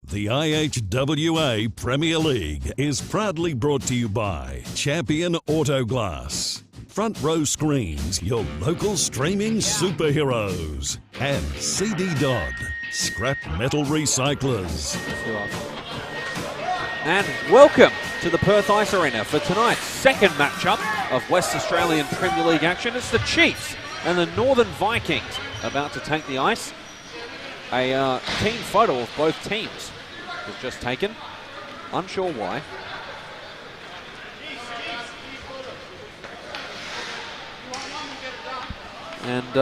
The IHWA Premier League is proudly brought to you by Champion Auto Glass, Front Row Screens, your local streaming superheroes, and CD Dodd, scrap metal recyclers. And welcome to the Perth Ice Arena for tonight's second matchup of West Australian Premier League action. It's the Chiefs and the Northern Vikings about to take the ice. A team photo of both teams was just taken. Unsure why. And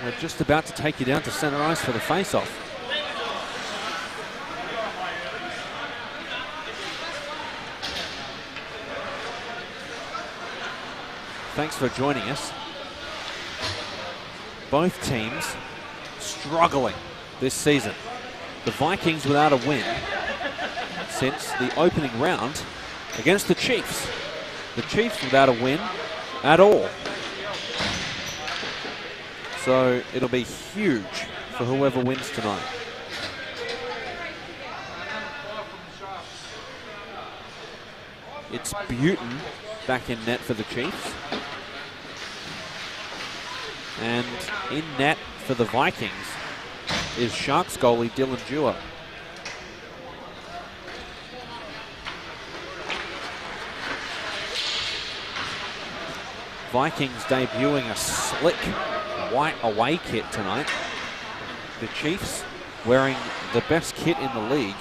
we're just about to take you down to centre ice for the face-off. Thanks for joining us. Both teams struggling this season. The Vikings without a win since the opening round against the Chiefs. The Chiefs without a win at all. So it'll be huge for whoever wins tonight. It's Buton back in net for the Chiefs. And in net for the Vikings is Sharks goalie Dylan Dewar. Vikings debuting a slick white away kit tonight. The Chiefs wearing the best kit in the league,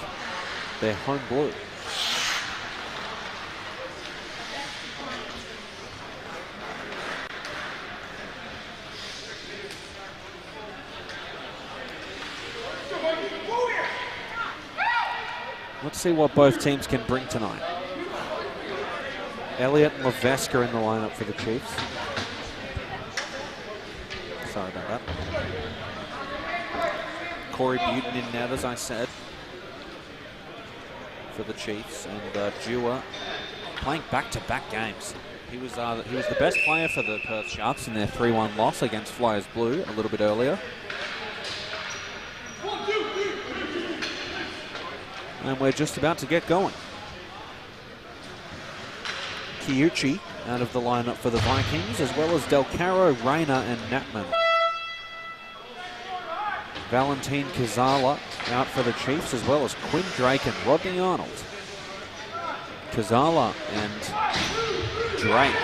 their home blue. Let's see what both teams can bring tonight. Elliott and Levesque are in the lineup for the Chiefs. Sorry about that. Corey Buton in net, as I said, for the Chiefs, and Dewar playing back-to-back games. He was the best player for the Perth Sharks in their 3-1 loss against Flyers Blue a little bit earlier. And we're just about to get going. Kiuchi out of the lineup for the Vikings, as well as Del Caro, Rayner, and Natman. Valentin Kazala out for the Chiefs, as well as Quinn Drake and Rodney Arnold. Kazala and Drake,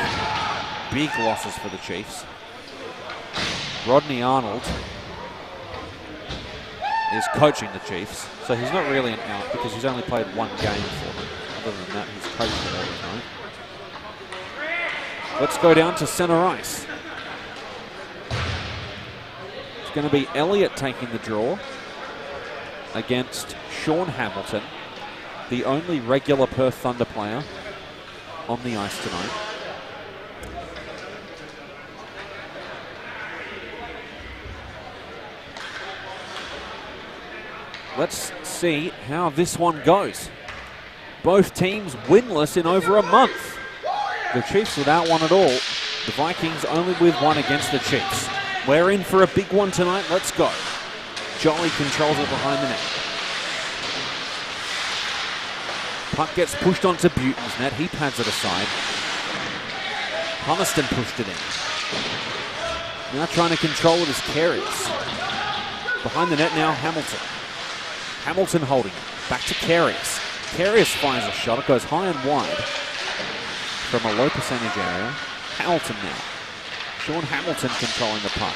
big losses for the Chiefs. Rodney Arnold is coaching the Chiefs, so he's not really an out because he's only played one game for them. Other than that, he's coaching it all the time. Let's go down to centre ice. It's going to be Elliott taking the draw against Sean Hamilton, the only regular Perth Thunder player on the ice tonight. Let's see how this one goes. Both teams winless in over a month. The Chiefs without one at all. The Vikings only with one against the Chiefs. We're in for a big one tonight. Let's go. Jolly controls it behind the net. Puck gets pushed onto Buton's net. He pads it aside. Humiston pushed it in. Now trying to control it is Carius. Behind the net now, Hamilton. Hamilton holding it. Back to Carius. Carius finds a shot. It goes high and wide from a low percentage area. Hamilton now. Sean Hamilton controlling the puck.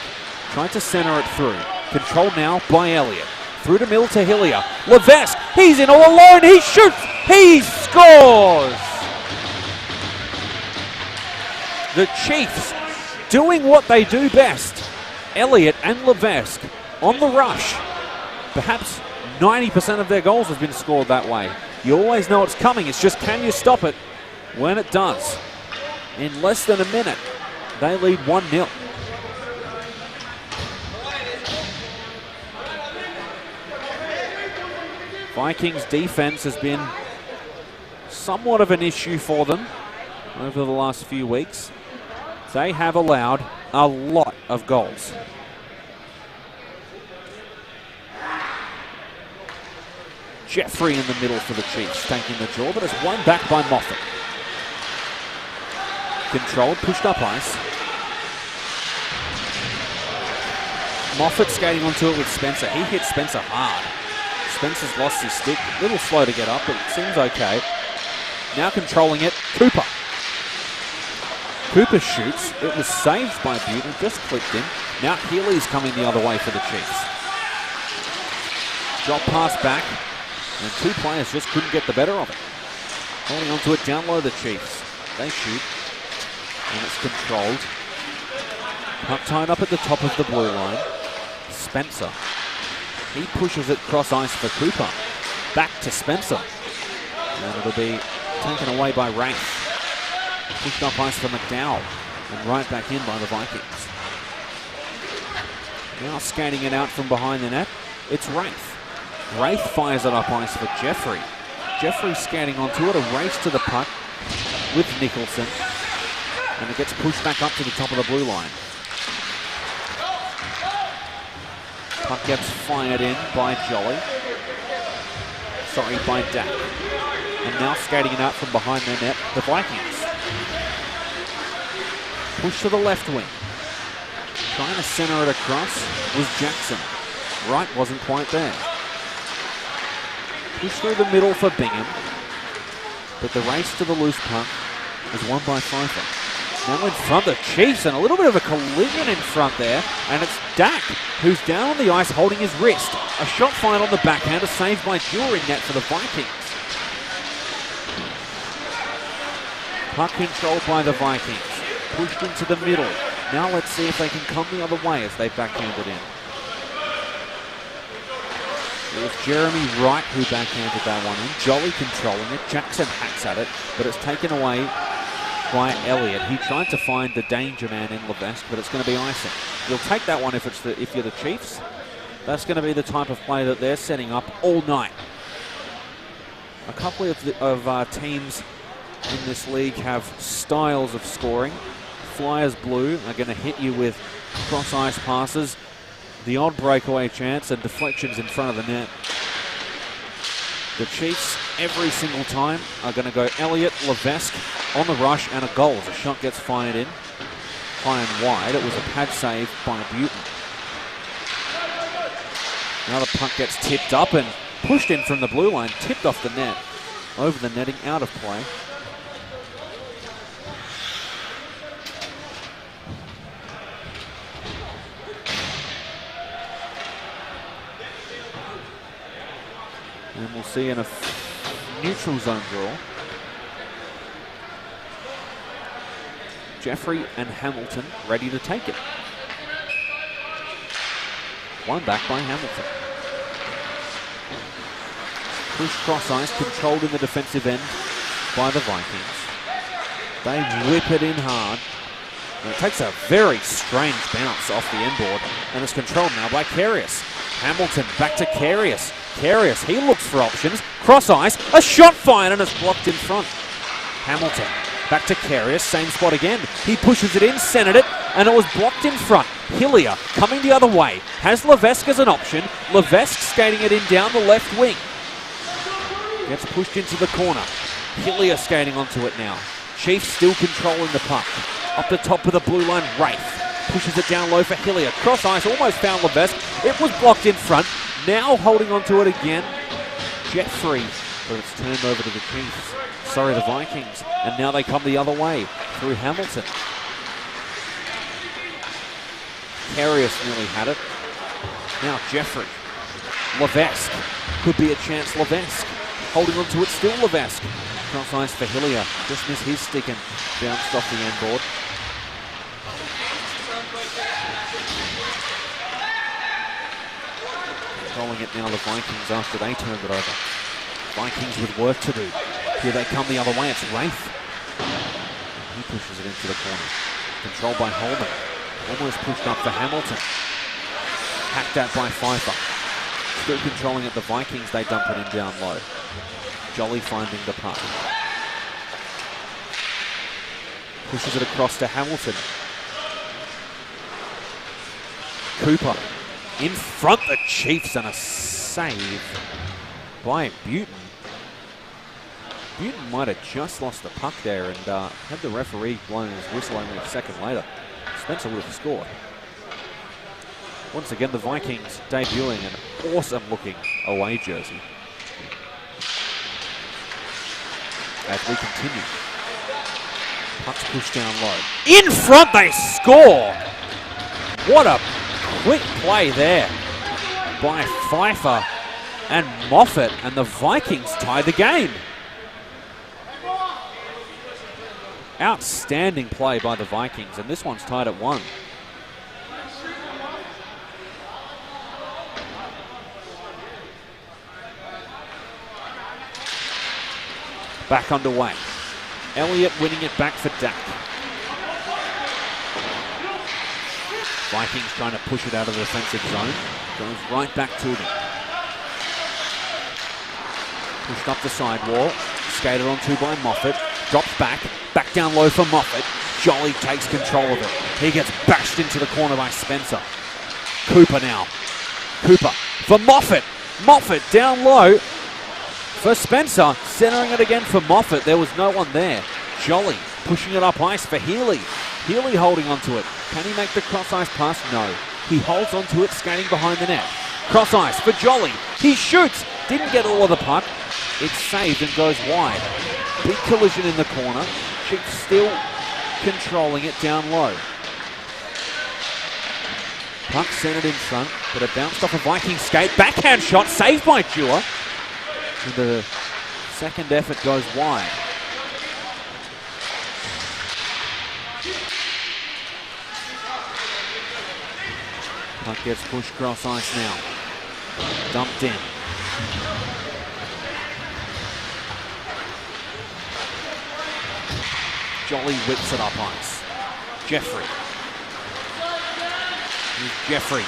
Trying to center it through. Controlled now by Elliott. Through to Mill to Hillier. Levesque, he's in all alone. He shoots. He scores. The Chiefs doing what they do best. Elliott and Levesque on the rush. Perhaps 90% of their goals have been scored that way. You always know it's coming. It's just, can you stop it when it does? In less than a minute, they lead 1-0. Vikings defense has been somewhat of an issue for them over the last few weeks. They have allowed a lot of goals. Jeffrey in the middle for the Chiefs, taking the draw, but it's won back by Moffat. Controlled, pushed up ice. Moffat skating onto it with Spencer. He hit Spencer hard. Spencer's lost his stick. A little slow to get up, but it seems okay. Now controlling it, Cooper. Cooper shoots. It was saved by Butte. It just clipped in. Now Healy's coming the other way for the Chiefs. Drop pass back, and two players just couldn't get the better of it. Holding onto it down low, the Chiefs. They shoot, and it's controlled. Puck tied up at the top of the blue line. Spencer. He pushes it cross ice for Cooper. Back to Spencer. And it'll be taken away by Rafe. Pushed up ice for McDowell. And right back in by the Vikings. Now skating it out from behind the net, it's Rafe. Rafe fires it up ice for Jeffrey. Jeffrey skating onto it, a race to the puck with Nicholson. And it gets pushed back up to the top of the blue line. Puck gets fired in by Jolly. Sorry, by Dak. And now skating it out from behind their net, the Vikings. Push to the left wing. Trying to center it across was Jackson. Wright wasn't quite there. Push through the middle for Bingham. But the race to the loose puck is won by Pfeiffer. Now in front, the Chiefs, and a little bit of a collision in front there. And it's Dak, who's down on the ice holding his wrist. A shot fired on the backhand, a save by Dewar in net for the Vikings. Puck controlled by the Vikings. Pushed into the middle. Now let's see if they can come the other way as they backhanded in. It was Jeremy Wright who backhanded that one in. Jolly controlling it. Jackson hacks at it, but it's taken away by Elliott. He tried to find the danger man in Levesque, but it's going to be icing. You'll take that one if you're the Chiefs. That's going to be the type of play that they're setting up all night. A couple of teams in this league have styles of scoring. Flyers Blue are going to hit you with cross-ice passes, the odd breakaway chance, and deflections in front of the net. The Chiefs, every single time, are going to go Elliott, Levesque on the rush, and a goal as a shot gets fired in. High and wide. It was a pad save by Butten. Now the puck gets tipped up and pushed in from the blue line, tipped off the net, over the netting, out of play. And we'll see in a neutral zone draw. Jeffrey and Hamilton ready to take it. One back by Hamilton. Push cross ice, controlled in the defensive end by the Vikings. They whip it in hard. And it takes a very strange bounce off the end board. And it's controlled now by Carius. Hamilton back to Carius. Carius, he looks for options. Cross ice, a shot fired, and it's blocked in front. Hamilton back to Carius, same spot again. He pushes it in, centered it, and it was blocked in front. Hillier coming the other way. Has Levesque as an option. Levesque skating it in down the left wing. Gets pushed into the corner. Hillier skating onto it now. Chiefs still controlling the puck. Up the top of the blue line, Rafe. Pushes it down low for Hillier. Cross ice, almost found Levesque. It was blocked in front. Now holding onto it again, Jeffrey. But it's turned over to the Chiefs. Sorry, the Vikings. And now they come the other way through Hamilton. Carius nearly had it. Now Jeffrey. Levesque. Could be a chance, Levesque. Holding onto it still, Levesque. Cross ice for Hillier. Just missed his stick and bounced off the end board. Controlling it now, the Vikings, after they turned it over. Vikings with work to do. Here they come the other way. It's Rafe. He pushes it into the corner. Controlled by Holman. Almost pushed up for Hamilton. Hacked at by Pfeiffer. Still controlling it, the Vikings. They dump it in down low. Jolly finding the puck. Pushes it across to Hamilton. Cooper in front, the Chiefs, and a save by Buton. Buton might have just lost the puck there and had the referee blowing his whistle only a second later. Spencer would have scored. Once again, the Vikings debuting an awesome-looking away jersey. As we continue. Puck's pushed down low. In front, they score! What a quick play there by Pfeiffer and Moffat, and the Vikings tie the game. Outstanding play by the Vikings, and this one's tied at 1. Back underway. Elliott winning it back for Dak. Vikings trying to push it out of the defensive zone. Goes right back to them. Pushed up the sidewall. Skated onto by Moffat. Drops back. Back down low for Moffat. Jolly takes control of it. He gets bashed into the corner by Spencer. Cooper now. Cooper for Moffat. Moffat down low for Spencer. Centering it again for Moffat. There was no one there. Jolly pushing it up ice for Healy. Healy holding onto it. Can he make the cross ice pass? No. He holds onto it, skating behind the net. Cross ice for Jolly. He shoots. Didn't get all of the puck. It's saved and goes wide. Big collision in the corner. Chiefs still controlling it down low. Puck centered in front, but it bounced off a Viking skate. Backhand shot saved by Dewar. And the second effort goes wide. Puck gets pushed cross ice now. Dumped in. Jolly whips it up ice. Jeffrey. Here's Jeffrey.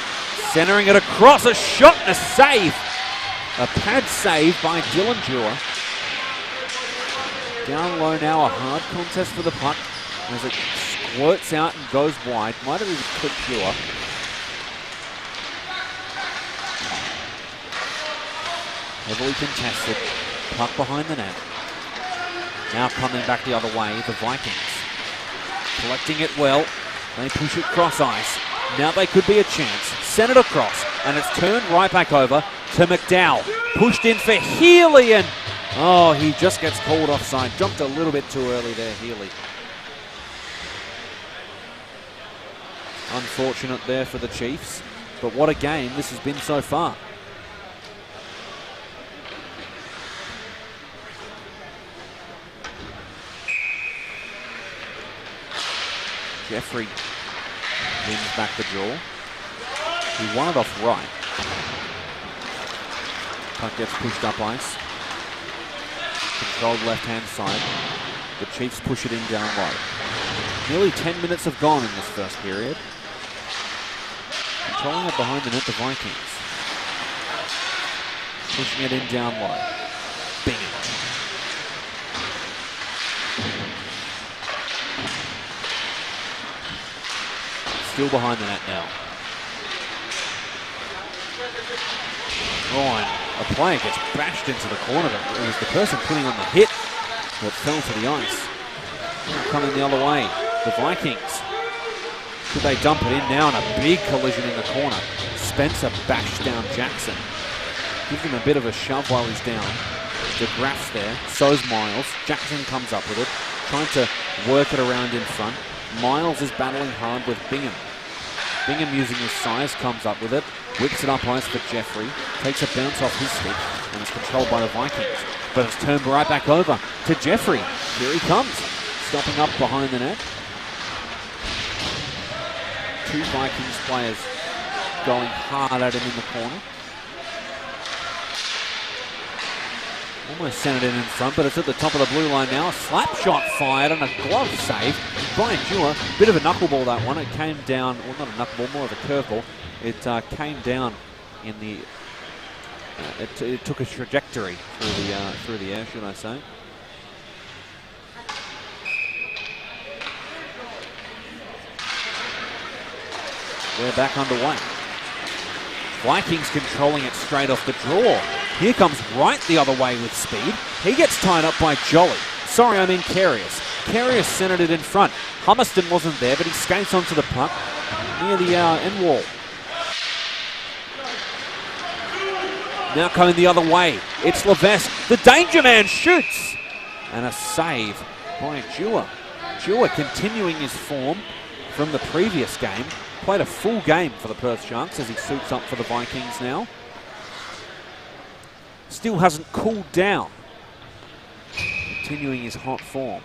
Centering it across. A shot and a save. A pad save by Dylan Dewar. Down low now. A hard contest for the puck as it squirts out and goes wide. Might have even clipped Dewar. Heavily contested. Puck behind the net. Now coming back the other way, the Vikings. Collecting it well. They push it cross ice. Now they could be a chance. Send it across. And it's turned right back over to McDowell. Pushed in for Healy. And oh, he just gets called offside. Jumped a little bit too early there, Healy. Unfortunate there for the Chiefs. But what a game this has been so far. Jeffrey wins back the draw. He won it off right. Puck gets pushed up ice. Controlled left-hand side. The Chiefs push it in down low. Nearly 10 minutes have gone in this first period. Controlling it behind the net, the Vikings. Pushing it in down low. Bingham. Still behind the net now. Oh, and a player gets bashed into the corner. It was the person putting on the hit that fell to the ice. Coming the other way, the Vikings. Could they dump it in now? And a big collision in the corner. Spencer bashed down Jackson. Gives him a bit of a shove while he's down. DeGraff's there. So's Miles. Jackson comes up with it. Trying to work it around in front. Miles is battling hard with Bingham. Bingham using his size comes up with it. Whips it up ice for Jeffrey. Takes a bounce off his stick. And it's controlled by the Vikings. But it's turned right back over to Jeffrey. Here he comes. Stopping up behind the net. Two Vikings players going hard at him in the corner. Almost sent it in front, but it's at the top of the blue line now. A slap shot fired and a glove save. Brian Dewar, bit of a knuckleball that one. It came down, well, not a knuckleball, more of a curveball. It came down in the. It took a trajectory through the air, should I say? We're back underway. Vikings controlling it straight off the draw. Here comes Wright the other way with speed. He gets tied up by Jolly. Sorry, I mean Carius. Carius centered it in front. Hummerston wasn't there, but he skates onto the puck near the end wall. Now coming the other way, it's Levesque. The danger man shoots. And a save by Dewar. Dewar continuing his form from the previous game. Played a full game for the Perth Sharks as he suits up for the Vikings now. Still hasn't cooled down. Continuing his hot form.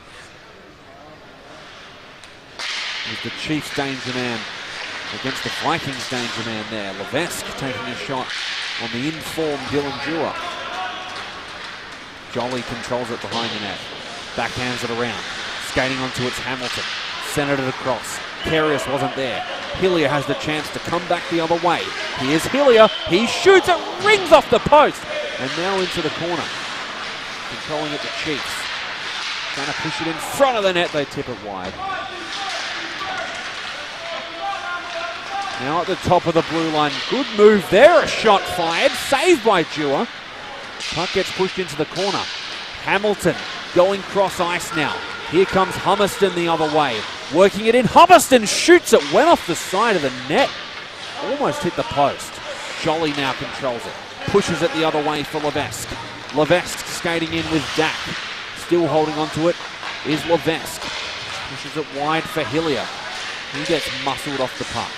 With the Chiefs danger man against the Vikings danger man there. Levesque taking a shot on the informed Dylan Dewar. Jolly controls it behind the net. Backhands it around. Skating onto its Hamilton. Centered it across. Carius wasn't there. Hillier has the chance to come back the other way. Here's Hillier. He shoots it. Rings off the post. And now into the corner. Controlling it the Chiefs. Trying to push it in front of the net. They tip it wide. Now at the top of the blue line. Good move there. A shot fired. Saved by Dewar. Puck gets pushed into the corner. Hamilton going cross ice now. Here comes Hummerston the other way. Working it in. Hummerston shoots it. Went off the side of the net. Almost hit the post. Jolly now controls it. Pushes it the other way for Levesque. Levesque skating in with Dak. Still holding onto it is Levesque. Pushes it wide for Hillier. He gets muscled off the puck.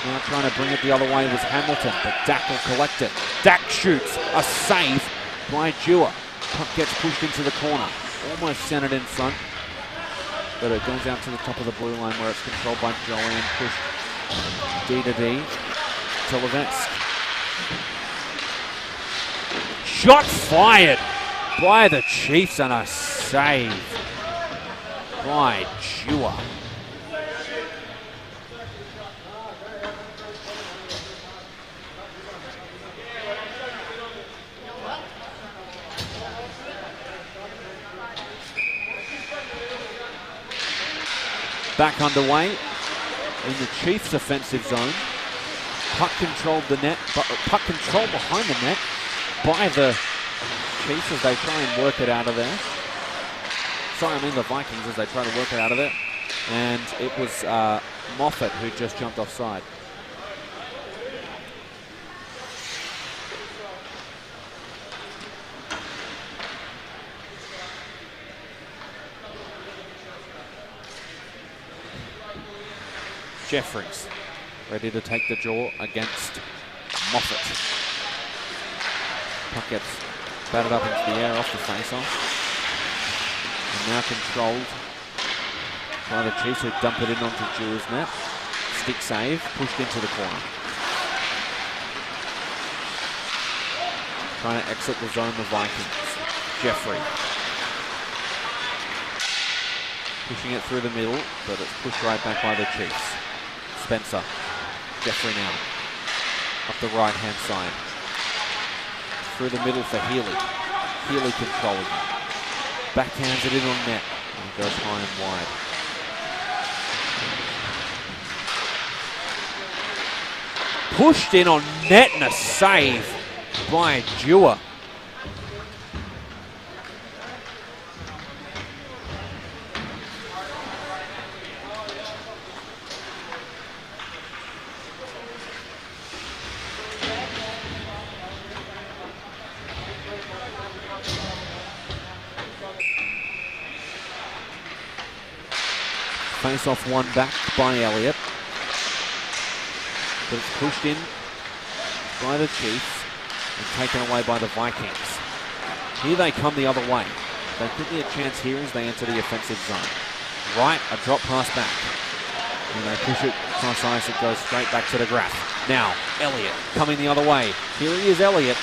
Now trying to bring it the other way was Hamilton, but Dak will collect it. Dak shoots. A save by Dewar. Puck gets pushed into the corner. Almost centered in front. But it goes out to the top of the blue line where it's controlled by Jolly and pushed D to D to Levesque. Shot fired by the Chiefs and a save by Dewar. Back underway in the Chiefs' offensive zone. Puck controlled the net, but puck controlled behind the net by the Chiefs as they try and work it out of there. Sorry, I mean the Vikings as they try to work it out of there. And it was Moffat who just jumped offside. Jeffries ready to take the draw against Moffat. Puck gets batted up into the air off the face-off. And now controlled by the Chiefs who dump it in onto Dewar's net. Stick save, pushed into the corner. Trying to exit the zone, the Vikings. Jeffrey. Pushing it through the middle, but it's pushed right back by the Chiefs. Spencer. Jeffrey now. Up the right-hand side. Through the middle for Healy. Healy controlling it. Backhands it in on net. And goes high and wide. Pushed in on net and a save by Dewar. Face off one back by Elliott. But it's pushed in by the Chiefs and taken away by the Vikings. Here they come the other way. They could be a chance here as they enter the offensive zone. Right, a drop pass back. And they push it cross ice, it goes straight back to the Graf. Now, Elliott coming the other way. Here he is, Elliott.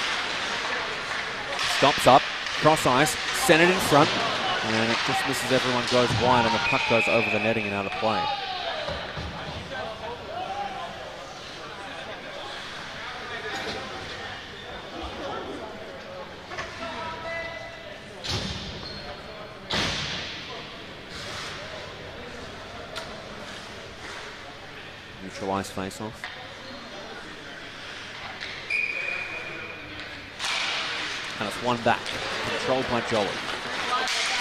Stops up, cross ice, centered in front. And it just misses everyone, goes wide, and the puck goes over the netting and out of play. Neutralised face-off. And it's one back. Controlled by Jolly.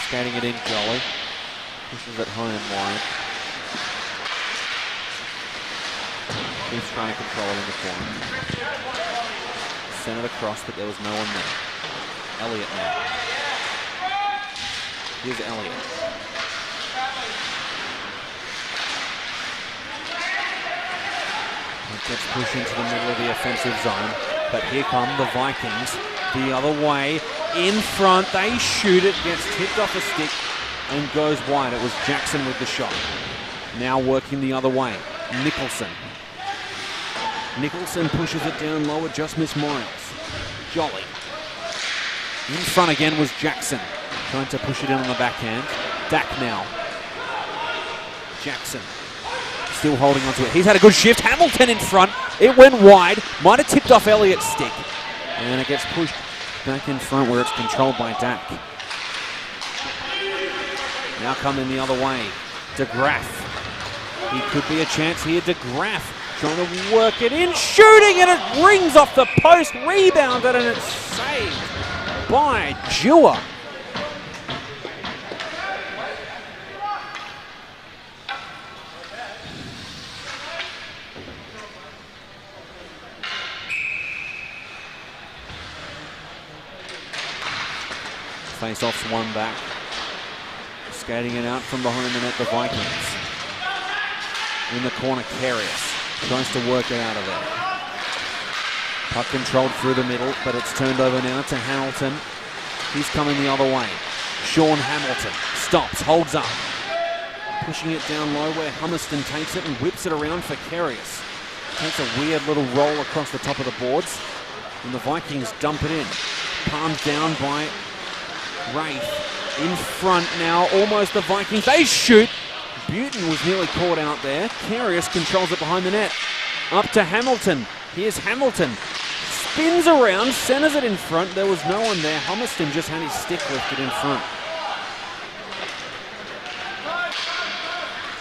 Skating it in, Jolly. Pushes it high and wide. Keeps trying to control it in the corner. Sent it across, but there was no one there. Elliott now. Here's Elliott. It gets pushed into the middle of the offensive zone. But here come the Vikings. The other way. In front. They shoot it. Gets tipped off a stick and goes wide. It was Jackson with the shot. Now working the other way. Nicholson. Nicholson pushes it down lower. Just missed Miles. Jolly. In front again was Jackson. Trying to push it in on the backhand. Dak now. Jackson. Still holding onto it. He's had a good shift. Hamilton in front. It went wide. Might have tipped off Elliott's stick. And it gets pushed back in front where it's controlled by Dak. Now coming the other way. DeGraff. He could be a chance here. DeGraff trying to work it in. Shooting, and it rings off the post. Rebounded, and it's saved by Dewar. Face-off's one back. Skating it out from behind the net, the Vikings. In the corner, Carius tries to work it out of there. Puck controlled through the middle, but it's turned over now to Hamilton. He's coming the other way. Sean Hamilton stops, holds up. Pushing it down low where Hummerston takes it and whips it around for Carius. Takes a weird little roll across the top of the boards. And the Vikings dump it in. Palmed down by Wraith. In front now, almost the Vikings. They shoot. Buton was nearly caught out there. Carius controls it behind the net. Up to Hamilton. Here's Hamilton. Spins around, centers it in front. There was no one there. Hummerston just had his stick lifted in front.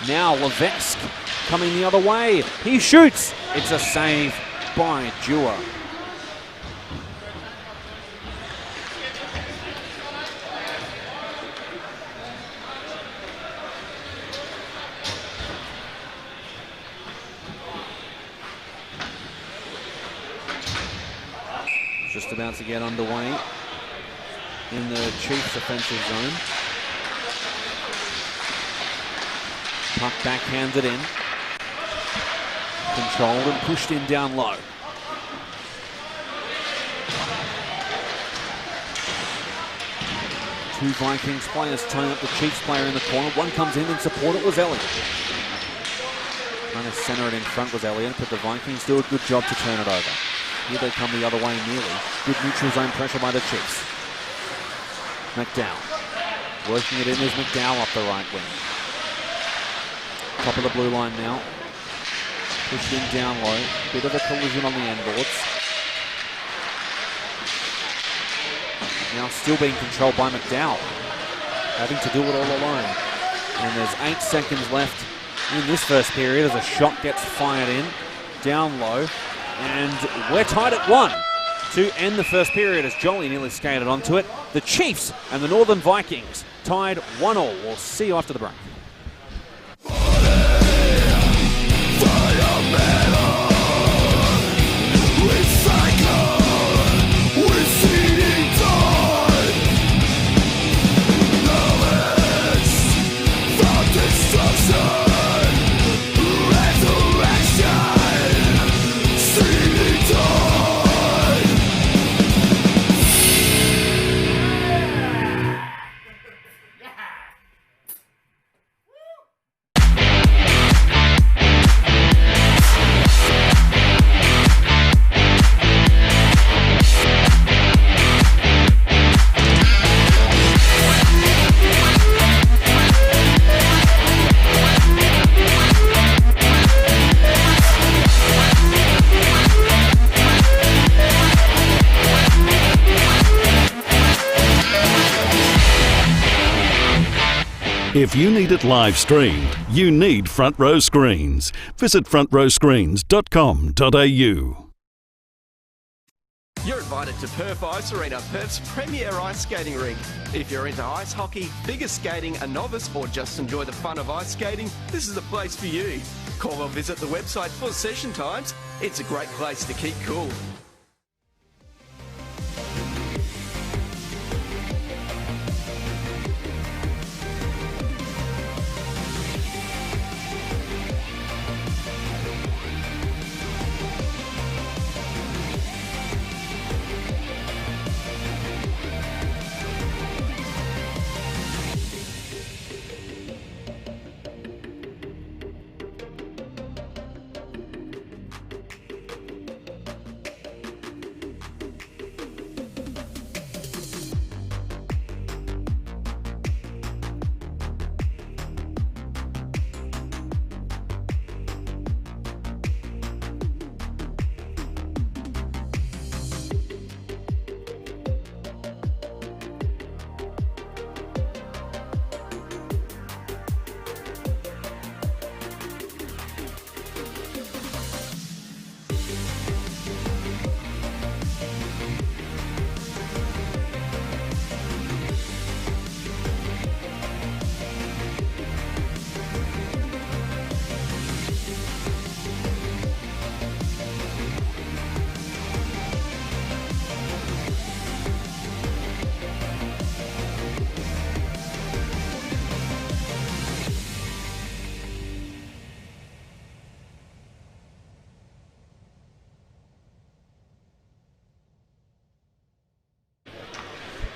Now Levesque coming the other way. He shoots. It's a save by Dewar. Just about to get underway in the Chiefs' offensive zone. Puck backhanded in. Controlled and pushed in down low. Two Vikings players tying up the Chiefs player in the corner. One comes in and support it was Elliott. Trying to center it in front was Elliott, but the Vikings do a good job to turn it over. Here they come the other way nearly. Good neutral zone pressure by the Chiefs. McDowell. Working it in is McDowell up the right wing. Top of the blue line now. Pushed in down low. Bit of a collision on the end boards. Now still being controlled by McDowell. Having to do it all alone. And there's 8 seconds left in this first period as a shot gets fired in. Down low. And we're tied at 1 to end the first period as Jolly nearly skated onto it. The Chiefs and the Northern Vikings tied 1-1. We'll see you after the break. If you need it live streamed, you need Front Row Screens. Visit frontrowscreens.com.au. You're invited to Perth Ice Arena, Perth's premier ice skating rink. If you're into ice hockey, figure skating, a novice, or just enjoy the fun of ice skating, this is the place for you. Call or visit the website for session times. It's a great place to keep cool.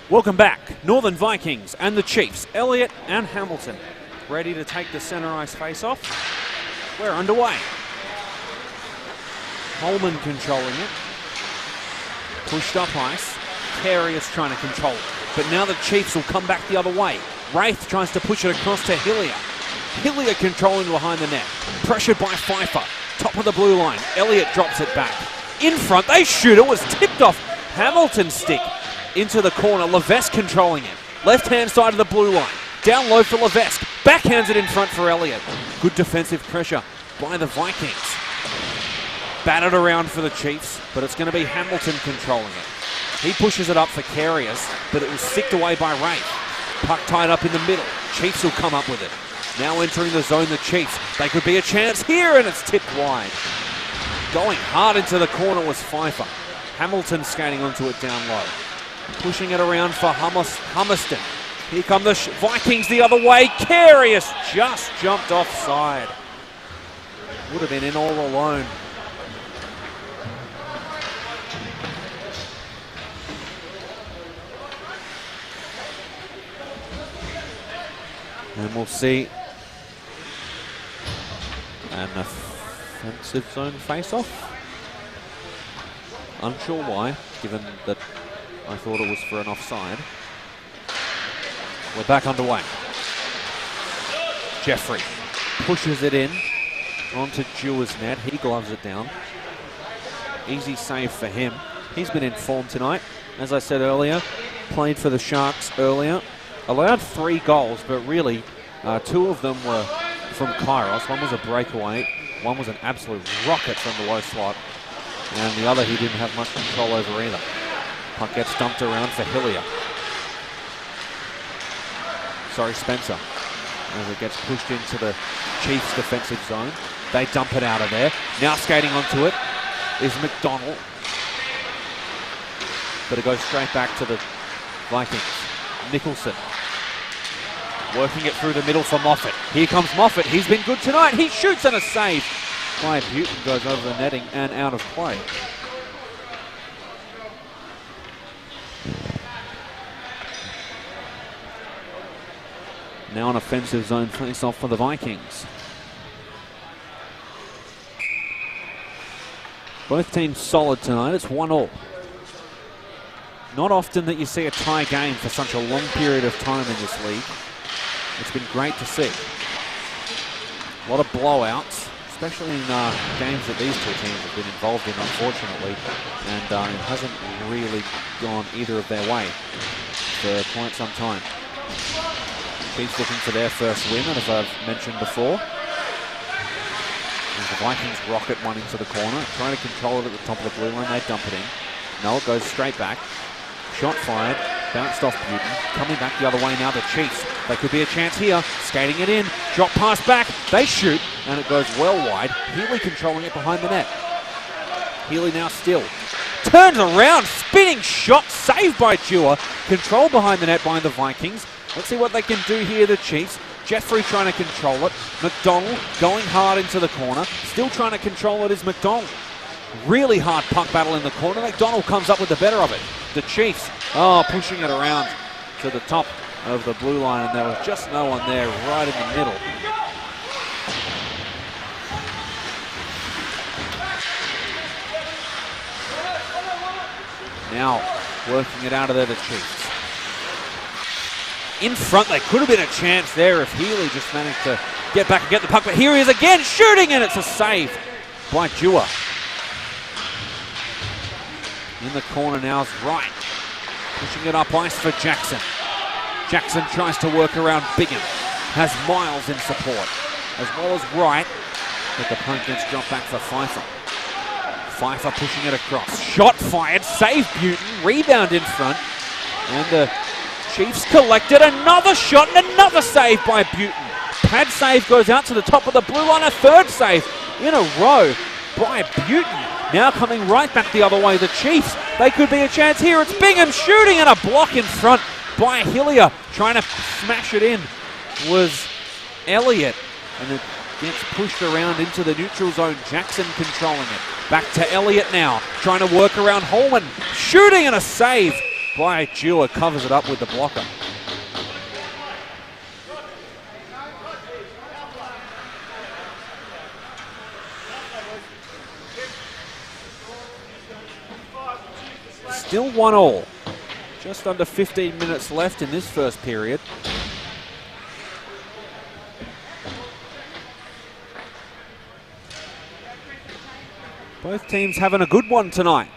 Welcome back. Northern Vikings and the Chiefs, Elliott and Hamilton, ready to take the centre ice face-off. We're underway. Holman controlling it. Pushed up ice. Carey is trying to control it. But now the Chiefs will come back the other way. Wraith tries to push it across to Hillier. Hillier controlling behind the net. Pressured by Pfeiffer. Top of the blue line. Elliott drops it back. In front, they shoot. It was tipped off Hamilton's stick. Into the corner, Levesque controlling it. Left-hand side of the blue line. Down low for Levesque. Backhands it in front for Elliott. Good defensive pressure by the Vikings. Battered around for the Chiefs, but it's going to be Hamilton controlling it. He pushes it up for Carriers, but it was sicked away by Wraith. Puck tied up in the middle. Chiefs will come up with it. Now entering the zone, the Chiefs. They could be a chance here, and it's tipped wide. Going hard into the corner was Pfeiffer. Hamilton skating onto it down low. Pushing it around for Hummerston. Here come the Vikings the other way. Carius just jumped offside. Would have been in all alone. And we'll see an offensive zone face-off. Unsure why, given that I thought it was for an offside. We're back underway. Jeffrey pushes it in onto Jewe's net. He gloves it down. Easy save for him. He's been in form tonight. As I said earlier, played for the Sharks earlier. Allowed 3 goals, but really 2 of them were from Kairos. One was a breakaway. One was an absolute rocket from the low slot. And the other he didn't have much control over either. Puck gets dumped around for Hillier. Sorry, Spencer. As it gets pushed into the Chiefs' defensive zone. They dump it out of there. Now skating onto it is McDonald. But it goes straight back to the Vikings. Nicholson. Working it through the middle for Moffat. Here comes Moffat. He's been good tonight. He shoots and a save. Clyde Buton goes over the netting and out of play. Now an offensive zone face-off for the Vikings. Both teams solid tonight. It's 1-1. Not often that you see a tie game for such a long period of time in this league. It's been great to see. A lot of blowouts, especially in games that these two teams have been involved in, unfortunately. And it hasn't really gone either of their way for quite some time. Chiefs looking for their first win, and as I've mentioned before, as the Vikings rocket one into the corner, trying to control it at the top of the blue line, they dump it in. No, it goes straight back. Shot fired, bounced off Buton. Coming back the other way now, the Chiefs. They could be a chance here. Skating it in, drop pass back. They shoot, and it goes well wide. Healy controlling it behind the net. Healy now still. Turns around, spinning shot, saved by Dewar. Control behind the net by the Vikings. Let's see what they can do here, the Chiefs. Jeffrey trying to control it. McDonald going hard into the corner. Still trying to control it is McDonald. Really hard puck battle in the corner. McDonald comes up with the better of it. The Chiefs, pushing it around to the top of the blue line, and there was just no one there right in the middle. Now, working it out of there, the Chiefs. In front, they could have been a chance there if Healy just managed to get back and get the puck. But here he is again, shooting, and it's a save by Dewar. In the corner now is Wright. Pushing it up ice for Jackson. Jackson tries to work around Bigham. Has Miles in support, as well as Wright. But the punt gets dropped back for Pfeiffer. Pfeiffer pushing it across. Shot fired, save Buton, rebound in front. And the Chiefs collected another shot and another save by Buton. Pad save goes out to the top of the blue line. A third save in a row by Buton. Now coming right back the other way, the Chiefs. They could be a chance here. It's Bingham shooting, and a block in front by Hillier. Trying to smash it in was Elliott. And it gets pushed around into the neutral zone. Jackson controlling it. Back to Elliott now. Trying to work around Holman. Shooting, and a save by Dewar. Covers it up with the blocker. Still 1-1. Just under 15 minutes left in this first period. Both teams having a good one tonight.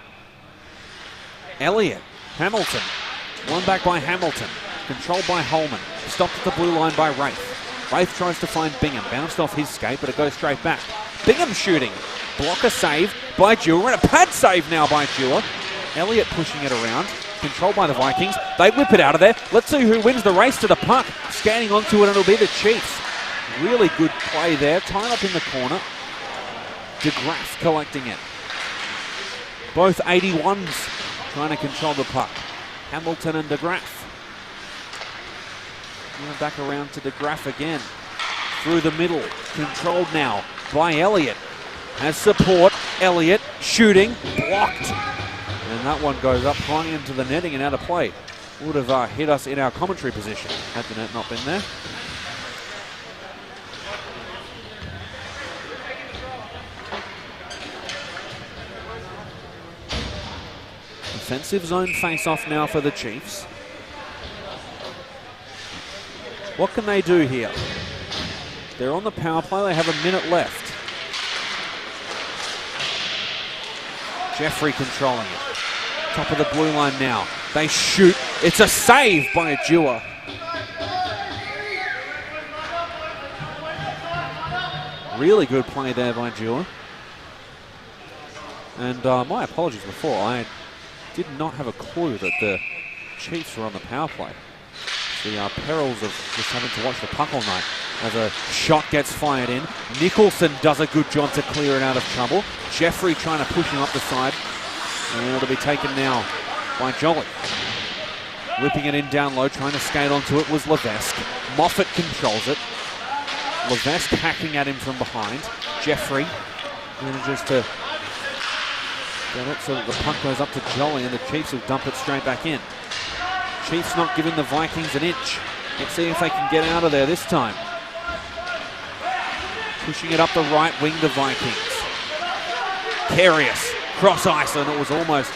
Elliott, Hamilton. One back by Hamilton. Controlled by Holman. Stopped at the blue line by Rafe. Rafe tries to find Bingham. Bounced off his skate, but it goes straight back. Bingham shooting. Blocker save by Dewar, and a pad save now by Dewar. Elliott pushing it around. Controlled by the Vikings. They whip it out of there. Let's see who wins the race to the puck. Scanning onto it, and it'll be the Chiefs. Really good play there. Tied up in the corner. DeGraff collecting it. Both 81s trying to control the puck. Hamilton and DeGraff. Back around to DeGraff again. Through the middle. Controlled now by Elliott. Has support. Elliott shooting. Blocked. And that one goes up high into the netting and out of play. Would have hit us in our commentary position had the net not been there. Defensive zone face-off now for the Chiefs. What can they do here? They're on the power play. They have a minute left. Jeffrey controlling it. Top of the blue line now. They shoot. It's a save by Dewar. Really good play there by Dewar. And my apologies before. I did not have a clue that the Chiefs were on the power play. The perils of just having to watch the puck all night. As a shot gets fired in. Nicholson does a good job to clear it out of trouble. Jeffrey trying to push him up the side. And it'll be taken now by Jolly. Whipping it in down low, trying to skate onto it was Levesque. Moffat controls it. Levesque hacking at him from behind. Jeffrey manages to get it so that the puck goes up to Jolly, and the Chiefs will dump it straight back in. Chiefs not giving the Vikings an inch. Let's see if they can get out of there this time. Pushing it up the right wing, the Vikings. Carius, cross ice, and it was almost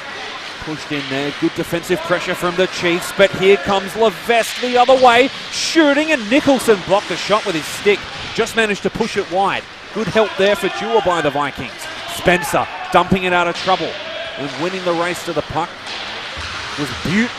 pushed in there. Good defensive pressure from the Chiefs, but here comes Levesque the other way, shooting, and Nicholson blocked the shot with his stick. Just managed to push it wide. Good help there for Dewar by the Vikings. Spencer dumping it out of trouble and winning the race to the puck was Buton.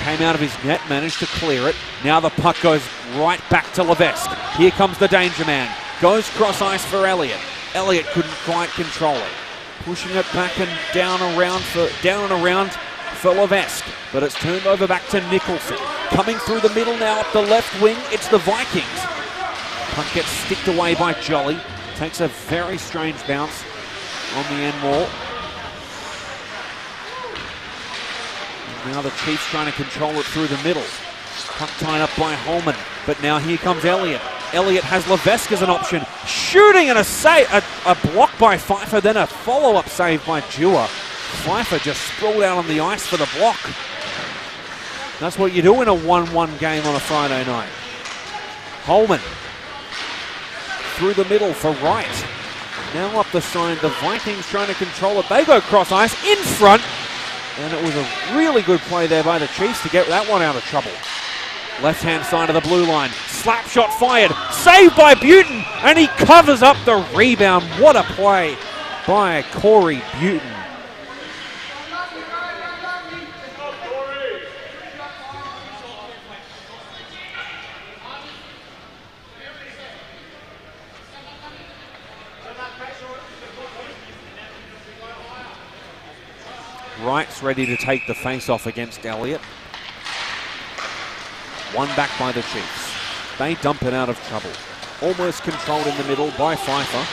Came out of his net, managed to clear it. Now the puck goes right back to Levesque. Here comes the danger man. Goes cross ice for Elliott. Elliott couldn't quite control it. Pushing it back and down and around for Levesque. But it's turned over back to Nicholson. Coming through the middle now up the left wing, it's the Vikings. Puck gets sticked away by Jolly. Takes a very strange bounce on the end wall. And now the Chiefs trying to control it through the middle. Puck tied up by Holman, but now here comes Elliott. Elliott has Levesque as an option. Shooting and a block by Pfeiffer, then a follow-up save by Dewar. Pfeiffer just sprawled out on the ice for the block. That's what you do in a 1-1 game on a Friday night. Holman through the middle for Wright. Now up the side, the Vikings trying to control it. They go cross ice in front. And it was a really good play there by the Chiefs to get that one out of trouble. Left-hand side of the blue line. Slap shot fired. Saved by Buton. And he covers up the rebound. What a play by Corey Buton. Wright's ready to take the face-off against Elliott. One back by the Chiefs. They dump it out of trouble. Almost controlled in the middle by Pfeiffer.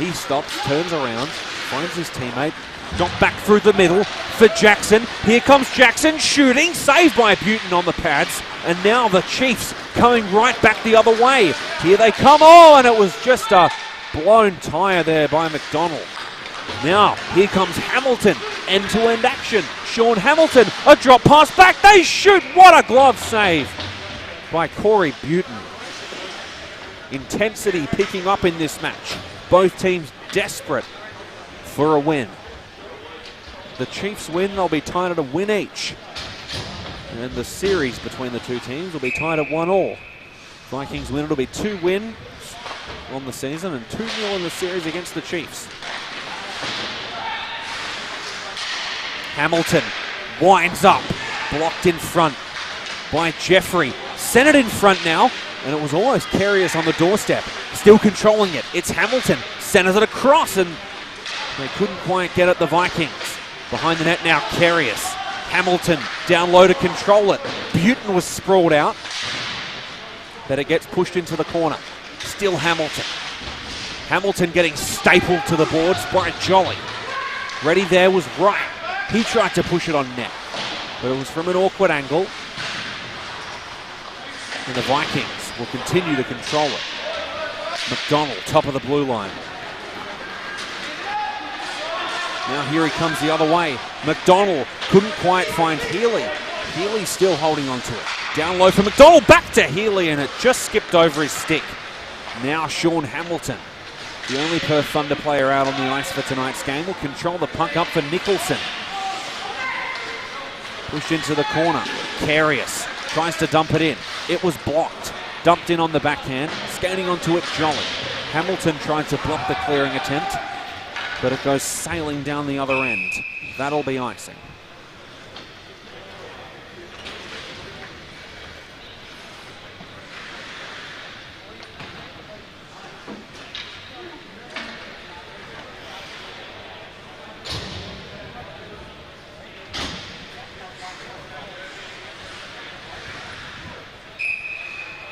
He stops, turns around, finds his teammate. Drop back through the middle for Jackson. Here comes Jackson shooting. Saved by Buton on the pads. And now the Chiefs coming right back the other way. Here they come. Oh, and it was just a blown tire there by McDonald. Now, here comes Hamilton. End-to-end action. Sean Hamilton, a drop pass back. They shoot. What a glove save by Corey Buton. Intensity picking up in this match. Both teams desperate for a win. The Chiefs win, they'll be tied at a win each. And the series between the two teams will be tied at 1-1. Vikings win, it'll be 2 wins on the season and 2-0 in the series against the Chiefs. Hamilton winds up, blocked in front by Jeffrey. Sent it in front now, and it was almost Carius on the doorstep. Still controlling it. It's Hamilton. Centers it across, and they couldn't quite get at the Vikings. Behind the net now, Carius. Hamilton down low to control it. Buton was sprawled out, but it gets pushed into the corner. Still Hamilton. Hamilton getting stapled to the boards by Jolly. Ready there was Wright. He tried to push it on net, but it was from an awkward angle. And the Vikings will continue to control it. McDonald, top of the blue line. Now here he comes the other way. McDonald couldn't quite find Healy. Healy still holding on to it. Down low for McDonald, back to Healy, and it just skipped over his stick. Now Sean Hamilton, the only Perth Thunder player out on the ice for tonight's game, will control the puck up for Nicholson. Pushed into the corner. Carius tries to dump it in. It was blocked. Dumped in on the backhand. Skating onto it, Jolly. Hamilton tried to block the clearing attempt, but it goes sailing down the other end. That'll be icing.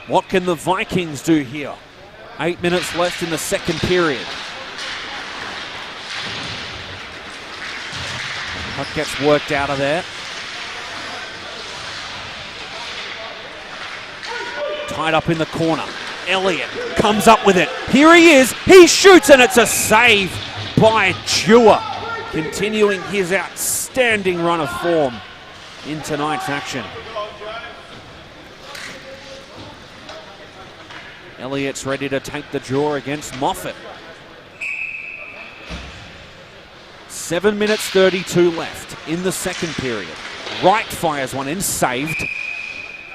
What can the Vikings do here? 8 minutes left in the second period. Puck gets worked out of there. Tied up in the corner. Elliott comes up with it. Here he is. He shoots, and it's a save by Dewar. Continuing his outstanding run of form in tonight's action. Elliott's ready to take the draw against Moffat. 7 minutes 32 left in the second period. Wright fires one in, saved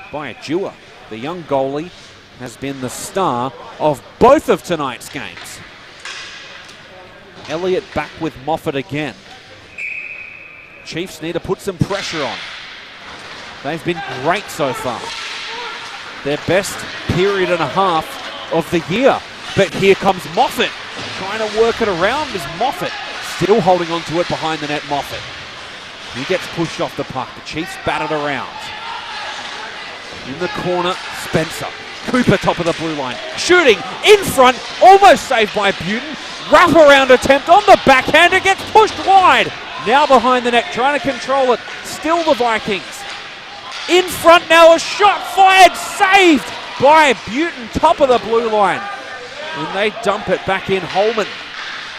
by a Dewar. The young goalie has been the star of both of tonight's games. Elliott back with Moffat again. Chiefs need to put some pressure on. They've been great so far. Their best period and a half of the year. But here comes Moffat. Trying to work it around is Moffat. Still holding on to it behind the net, Moffat. He gets pushed off the puck. The Chiefs battered around. In the corner, Spencer. Cooper, top of the blue line. Shooting in front, almost saved by Butin. Wrap-around attempt on the backhand. It gets pushed wide. Now behind the net, trying to control it. Still the Vikings. In front now, a shot fired, saved by Butin, top of the blue line. And they dump it back in. Holman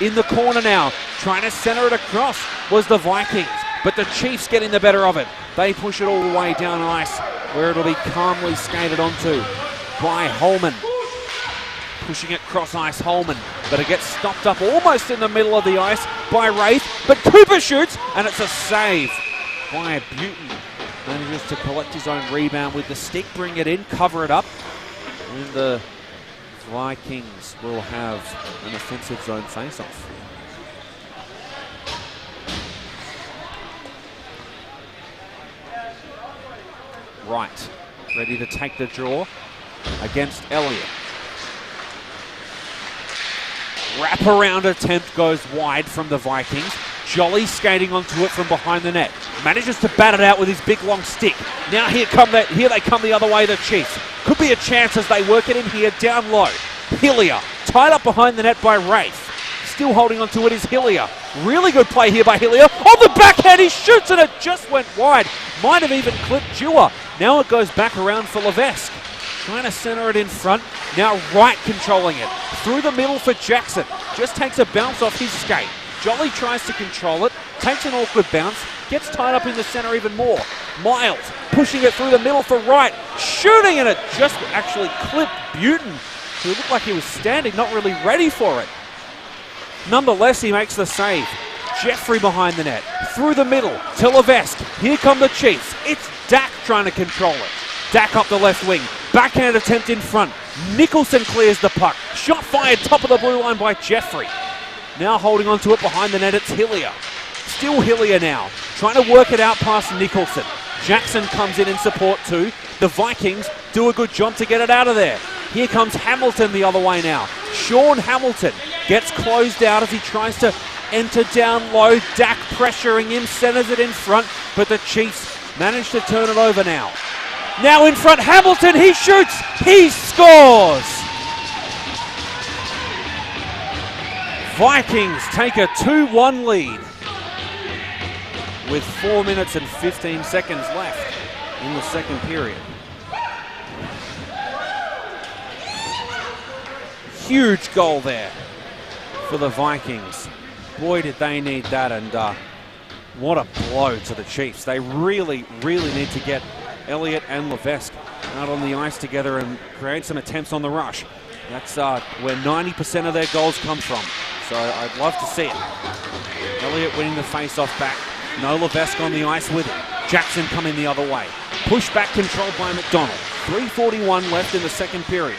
in the corner now, trying to center it across was the Vikings. But the Chiefs getting the better of it. They push it all the way down ice, where it'll be calmly skated onto by Holman. Pushing it cross ice, Holman. But it gets stopped up almost in the middle of the ice by Wraith. But Cooper shoots, and it's a save by Butin. Manages to collect his own rebound with the stick, bring it in, cover it up. And the Vikings will have an offensive zone face-off. Wright, ready to take the draw against Elliott. Wrap-around attempt goes wide from the Vikings. Jolly skating onto it from behind the net. Manages to bat it out with his big long stick. Now here they come the other way, the Chiefs. Could be a chance as they work it in here down low. Hillier, tied up behind the net by Wraith. Still holding onto it is Hillier. Really good play here by Hillier. On the backhand, he shoots and it just went wide. Might have even clipped Dewar. Now it goes back around for Levesque. Trying to center it in front. Now Wright controlling it. Through the middle for Jackson. Just takes a bounce off his skate. Jolly tries to control it. Takes an awkward bounce. Gets tied up in the center even more. Miles pushing it through the middle for Wright. Shooting and it just actually clipped Butin, who looked like he was standing, not really ready for it. Nonetheless, he makes the save. Jeffrey behind the net. Through the middle to Levesque. Here come the Chiefs. It's Dak trying to control it. Dak up the left wing. Backhand attempt in front. Nicholson clears the puck. Shot fired top of the blue line by Jeffrey. Now holding on to it behind the net, it's Hillier. Still Hillier now. Trying to work it out past Nicholson. Jackson comes in support too. The Vikings do a good job to get it out of there. Here comes Hamilton the other way now. Sean Hamilton gets closed out as he tries to enter down low. Dak pressuring him, centers it in front, but the Chiefs manage to turn it over now. Now in front, Hamilton, he shoots, he scores! Vikings take a 2-1 lead with 4 minutes and 15 seconds left in the second period. Huge goal there for the Vikings. Boy, did they need that, and what a blow to the Chiefs. They really, really need to get Elliott and Levesque out on the ice together and create some attempts on the rush. That's where 90% of their goals come from. So I'd love to see it. Elliott winning the face-off back. No Levesque on the ice with it. Jackson coming the other way. Push back controlled by McDonald. 3:41 left in the second period.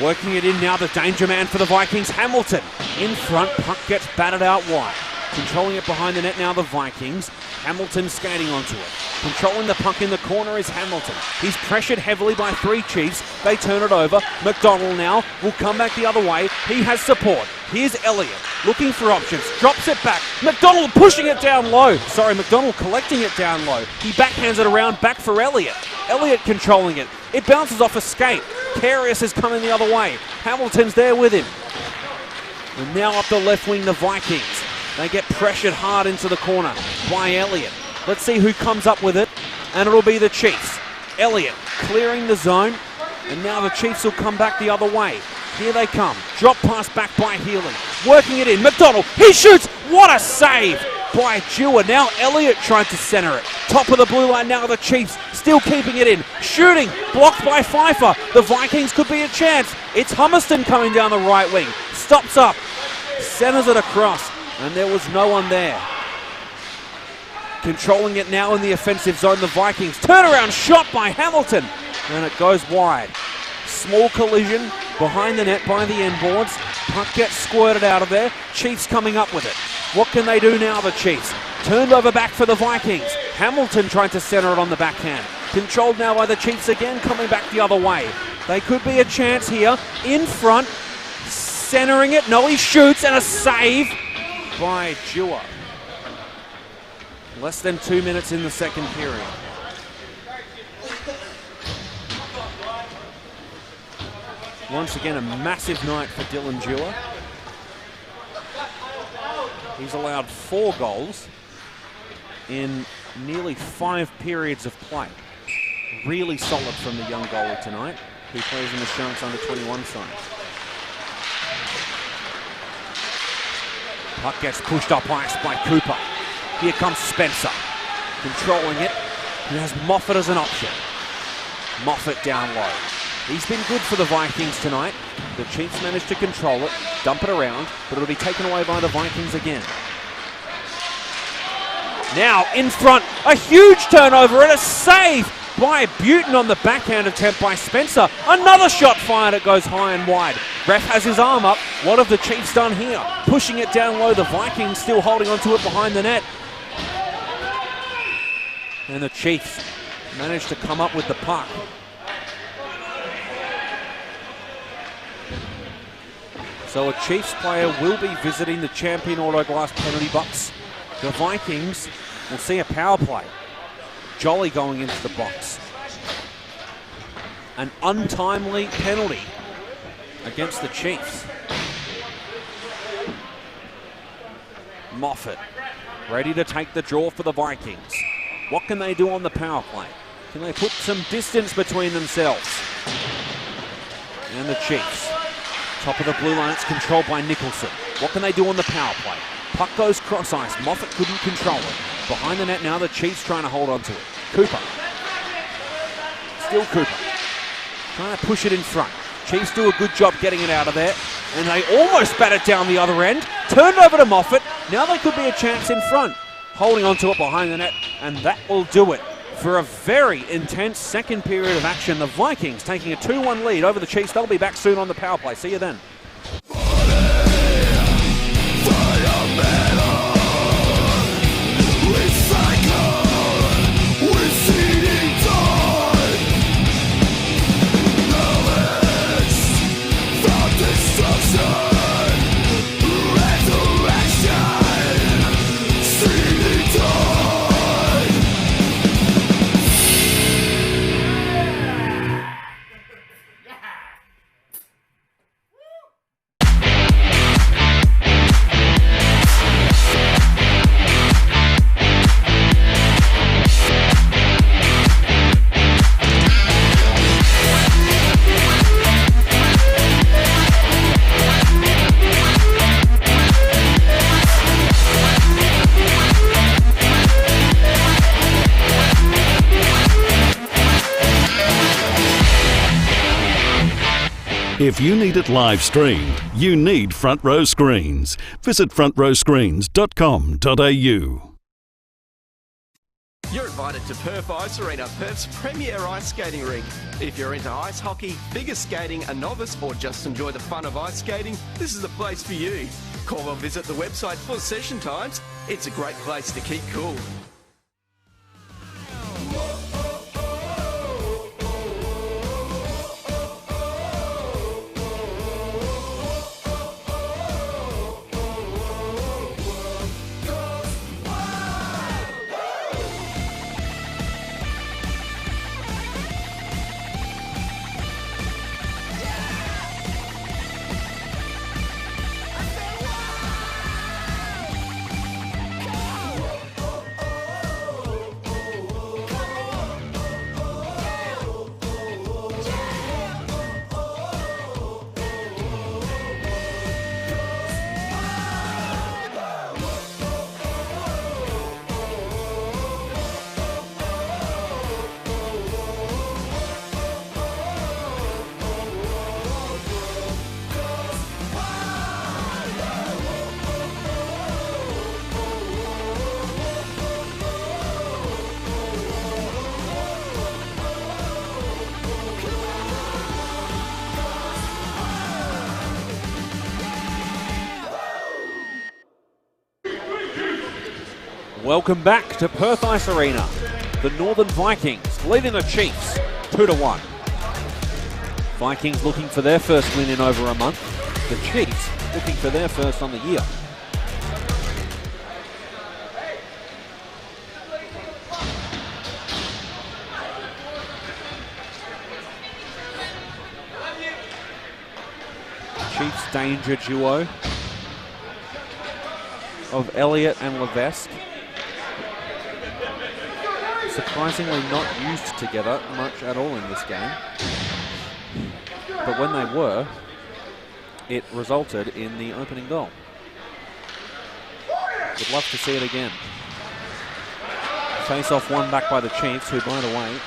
Working it in now, the danger man for the Vikings, Hamilton. In front, puck gets batted out wide. Controlling it behind the net now, the Vikings. Hamilton skating onto it. Controlling the puck in the corner is Hamilton. He's pressured heavily by three Chiefs. They turn it over. McDonald now will come back the other way. He has support. Here's Elliott looking for options. Drops it back. McDonald pushing it down low. McDonald collecting it down low. He backhands it around back for Elliott. Elliott controlling it. It bounces off a skate. Karius is coming the other way. Hamilton's there with him. And now up the left wing, the Vikings. They get pressured hard into the corner by Elliott. Let's see who comes up with it, and it'll be the Chiefs. Elliott clearing the zone, and now the Chiefs will come back the other way. Here they come. Drop pass back by Healy. Working it in. McDonald, he shoots! What a save by Dewar. Now Elliott trying to center it. Top of the blue line now, the Chiefs still keeping it in. Shooting, blocked by Pfeiffer. The Vikings could be a chance. It's Hummerston coming down the right wing. Stops up, centers it across. And there was no one there. Controlling it now in the offensive zone, the Vikings. Turnaround shot by Hamilton. And it goes wide. Small collision behind the net by the end boards. Puck gets squirted out of there. Chiefs coming up with it. What can they do now, the Chiefs? Turned over back for the Vikings. Hamilton trying to center it on the backhand. Controlled now by the Chiefs again, coming back the other way. They could be a chance here. In front. centering it. No, he shoots, and a save by Dewar. Less than 2 minutes in the second period. Once again, a massive night for Dylan Dewar. He's allowed 4 goals in nearly 5 periods of play. Really solid from the young goalie tonight, who plays in the Sharks under-21 side. Puck gets pushed up ice by Cooper. Here comes Spencer, controlling it. He has Moffat as an option. Moffat down low. He's been good for the Vikings tonight. The Chiefs managed to control it, dump it around, but it'll be taken away by the Vikings again. Now in front, a huge turnover and a save by Buton on the backhand attempt by Spencer. Another shot fired, it goes high and wide. Ref has his arm up. What have the Chiefs done here? Pushing it down low, the Vikings still holding onto it behind the net. And the Chiefs managed to come up with the puck. So a Chiefs player will be visiting the champion Autoglass penalty box. The Vikings will see a power play. Jolly going into the box. An untimely penalty against the Chiefs. Moffat ready to take the draw for the Vikings. What can they do on the power play? Can they put some distance between themselves and the Chiefs? Top of the blue line, it's controlled by Nicholson. What can they do on the power play? Puck goes cross ice. Moffat couldn't control it. Behind the net now, the Chiefs trying to hold on to it. Cooper. Still Cooper. Trying to push it in front. Chiefs do a good job getting it out of there. And they almost bat it down the other end. Turned over to Moffat. Now they could be a chance in front. Holding on to it behind the net. And that will do it for a very intense second period of action. The Vikings taking a 2-1 lead over the Chiefs. They'll be back soon on the power play. See you then. If you need it live streamed, you need Front Row Screens. Visit frontrowscreens.com.au. You're invited to Perth Ice Arena, Perth's premier ice skating rink. If you're into ice hockey, figure skating, a novice, or just enjoy the fun of ice skating, this is the place for you. Call or visit the website for session times. It's a great place to keep cool. Welcome back to Perth Ice Arena. The Northern Vikings leading the Chiefs 2-1. Vikings looking for their first win in over a month. The Chiefs looking for their first on the year. Chiefs danger duo of Elliott and Levesque. Surprisingly not used together much at all in this game. But when they were, it resulted in the opening goal. Would love to see it again. Face-off won back by the Chiefs, who, by the way,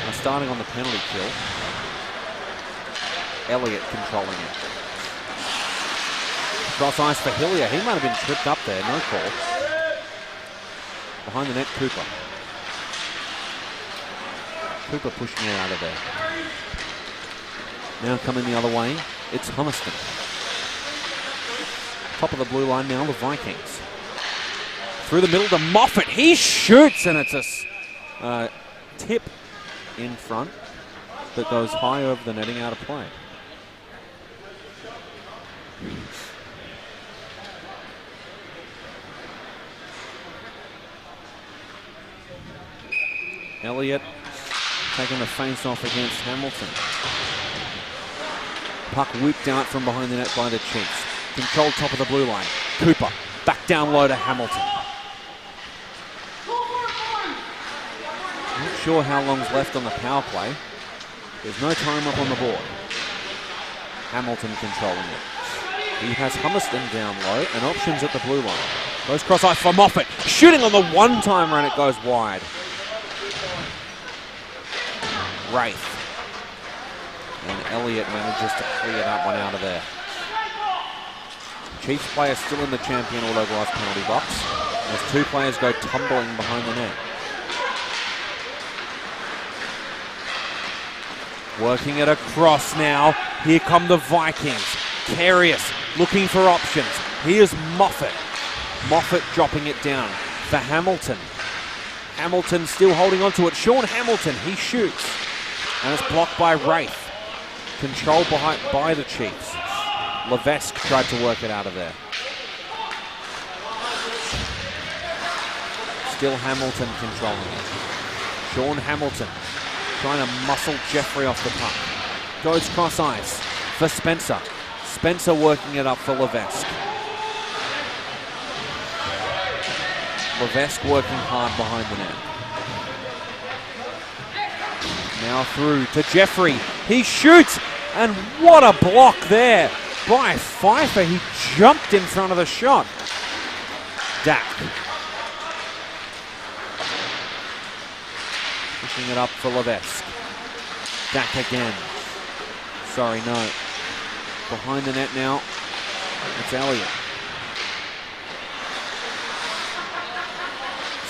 are starting on the penalty kill. Elliott controlling it. Cross ice for Hillier. He might have been tripped up there. No call. Behind the net, Cooper. Cooper pushing it out of there. Now coming the other way, it's Humiston. Top of the blue line now, the Vikings. Through the middle to Moffat. He shoots, and it's a tip in front that goes high over the netting, out of play. Elliott taking the face-off against Hamilton. Puck whipped out from behind the net by the Chiefs. Controlled top of the blue line. Cooper back down low to Hamilton. Not sure how long's left on the power play. There's no time up on the board. Hamilton controlling it. He has Humiston down low and options at the blue line. Goes cross ice for Moffat. Shooting on the one-timer and it goes wide. Wraith. And Elliott manages to clear that one out of there. Chiefs player still in the champion autoglass penalty box as two players go tumbling behind the net. Working it across now. Here come the Vikings. Carius looking for options. Here's Moffat. Moffat dropping it down for Hamilton. Hamilton still holding on to it. Sean Hamilton, he shoots. And it's blocked by Wraith. Controlled by the Chiefs. Levesque tried to work it out of there. Still Hamilton controlling it. Sean Hamilton trying to muscle Jeffrey off the puck. Goes cross ice for Spencer. Spencer working it up for Levesque. Levesque working hard behind the net. Now through to Jeffrey. He shoots, and what a block there by Pfeiffer. He jumped in front of the shot. Dak. Pushing it up for Levesque. Dak again. Sorry, no. Behind the net now, it's Elliott.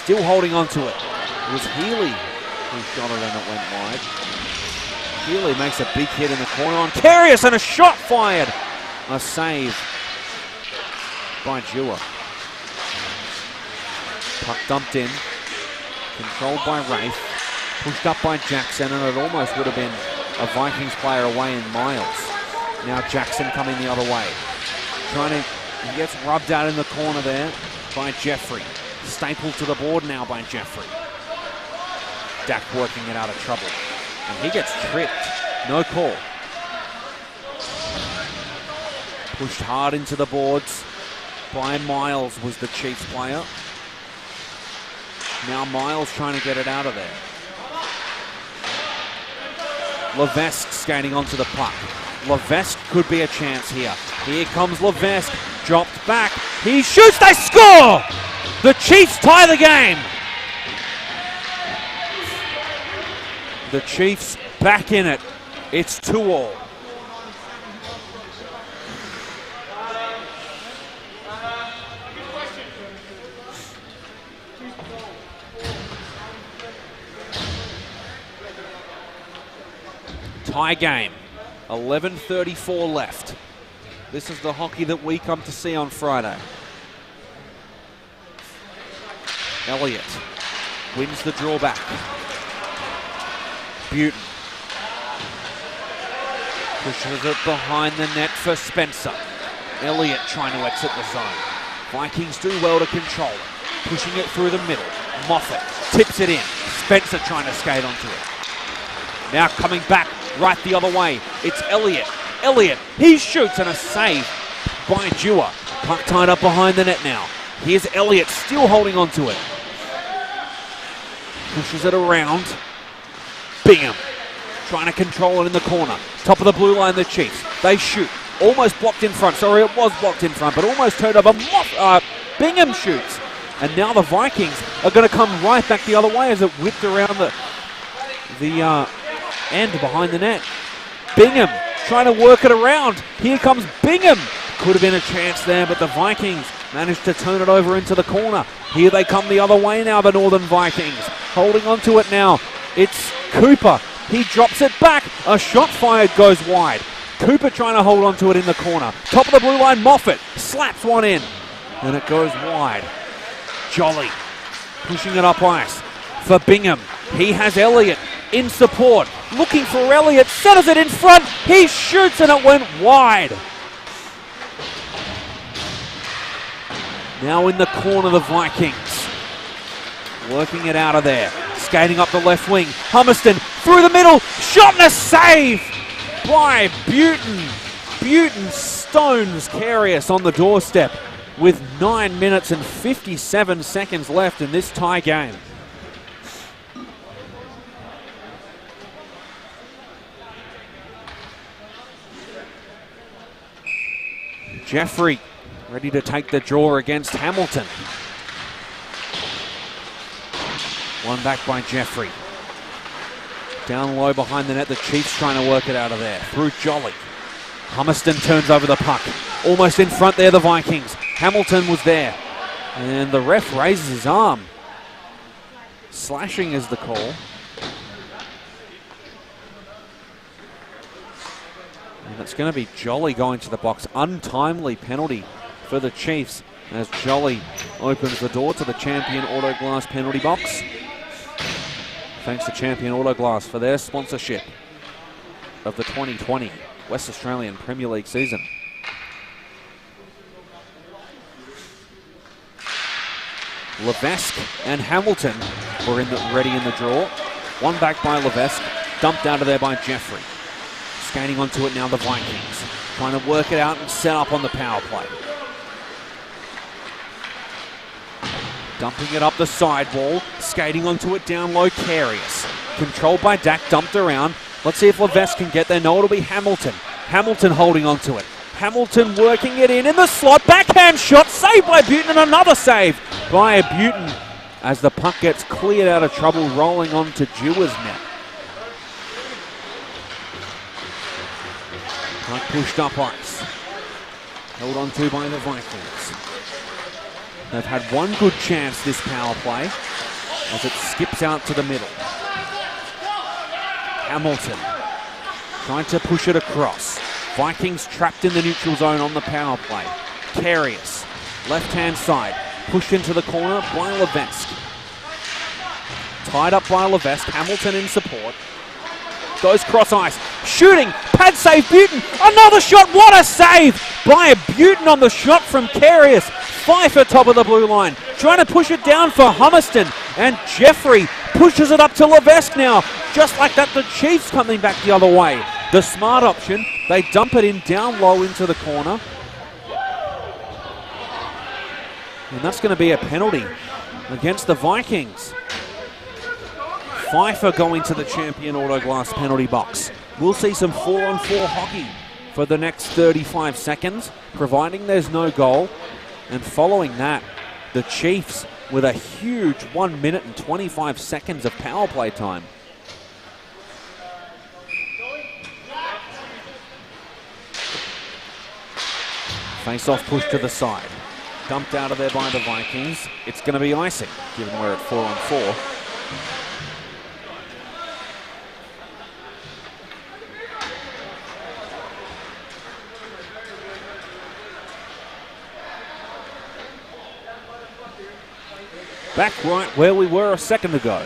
Still holding on to it. It was Healy who shot it and it went wide. Healy makes a big hit in the corner on Carius and a shot fired. A save by Dewar. Puck dumped in. Controlled by Wraith. Pushed up by Jackson, and it almost would have been a Vikings player away in Miles. Now Jackson coming the other way. He gets rubbed out in the corner there by Jeffrey. Stapled to the board now by Jeffrey. Dak working it out of trouble. And he gets tripped. No call. Pushed hard into the boards by Miles was the Chiefs player. Now Miles trying to get it out of there. Levesque skating onto the puck. Levesque could be a chance here. Here comes Levesque. Dropped back. He shoots. They score! The Chiefs tie the game. The Chiefs back in it. It's 2-2. Tie game. 11:34 left. This is the hockey that we come to see on Friday. Elliott wins the drawback. Buton. Pushes it behind the net for Spencer. Elliott trying to exit the zone. Vikings do well to control it. Pushing it through the middle. Moffat tips it in. Spencer trying to skate onto it. Now coming back right the other way. It's Elliott. Elliott, he shoots and a save by Dewar. Puck tied up behind the net now. Here's Elliott still holding onto it. Pushes it around. Bingham trying to control it in the corner. Top of the blue line, the Chiefs. They shoot. Almost blocked in front. Sorry, it was blocked in front, but almost turned over. Bingham shoots. And now the Vikings are going to come right back the other way as it whipped around the end behind the net. Bingham trying to work it around. Here comes Bingham. Could have been a chance there, but the Vikings managed to turn it over into the corner. Here they come the other way now, the Northern Vikings. Holding on to it now. It's Cooper. He drops it back. A shot fired goes wide. Cooper trying to hold on to it in the corner. Top of the blue line, Moffat slaps one in. And it goes wide. Jolly pushing it up ice for Bingham. He has Elliott in support. Looking for Elliott. Centers it in front. He shoots and it went wide. Now in the corner, the Vikings. Working it out of there. Skating up the left wing. Hummerston through the middle. Shot and a save by Buton. Buton stones Carius on the doorstep with 9 minutes and 57 seconds left in this tie game. Jeffrey ready to take the draw against Hamilton. One back by Jeffrey. Down low behind the net, the Chiefs trying to work it out of there. Through Jolly. Hummerston turns over the puck. Almost in front there, the Vikings. Hamilton was there. And the ref raises his arm. Slashing is the call. And it's going to be Jolly going to the box. Untimely penalty for the Chiefs as Jolly opens the door to the Champion Auto Glass penalty box. Thanks to Champion Auto Glass for their sponsorship of the 2020 West Australian Premier League season. Levesque and Hamilton were ready in the draw. One back by Levesque, dumped out of there by Jeffrey. Skating onto it now, the Vikings. Trying to work it out and set up on the power play. Dumping it up the sidewall. Skating onto it down low, Carius. Controlled by Dak, dumped around. Let's see if Levesque can get there. No, it'll be Hamilton. Hamilton holding onto it. Hamilton working it in the slot. Backhand shot, saved by Buton, and another save by Buton as the puck gets cleared out of trouble, rolling onto Dewar's net. Puck pushed up ice. Held on to by the Vikings. They've had one good chance this power play as it skips out to the middle. Hamilton trying to push it across. Vikings trapped in the neutral zone on the power play. Carius, left-hand side, pushed into the corner by Levesque. Tied up by Levesque, Hamilton in support. Goes cross ice, shooting, pad save Buton, another shot, what a save by Buton on the shot from Carius. Pfeiffer top of the blue line, trying to push it down for Hummerston, and Jeffrey pushes it up to Levesque now. Just like that, the Chiefs coming back the other way. The smart option, they dump it in down low into the corner. And that's going to be a penalty against the Vikings. Pfeiffer going to the Champion Auto Glass penalty box. We'll see some 4-on-4 hockey for the next 35 seconds, providing there's no goal. And following that, the Chiefs with a huge 1 minute and 25 seconds of power play time. Face-off push to the side. Dumped out of there by the Vikings. It's going to be icing, given we're at 4-on-4. Back right where we were a second ago.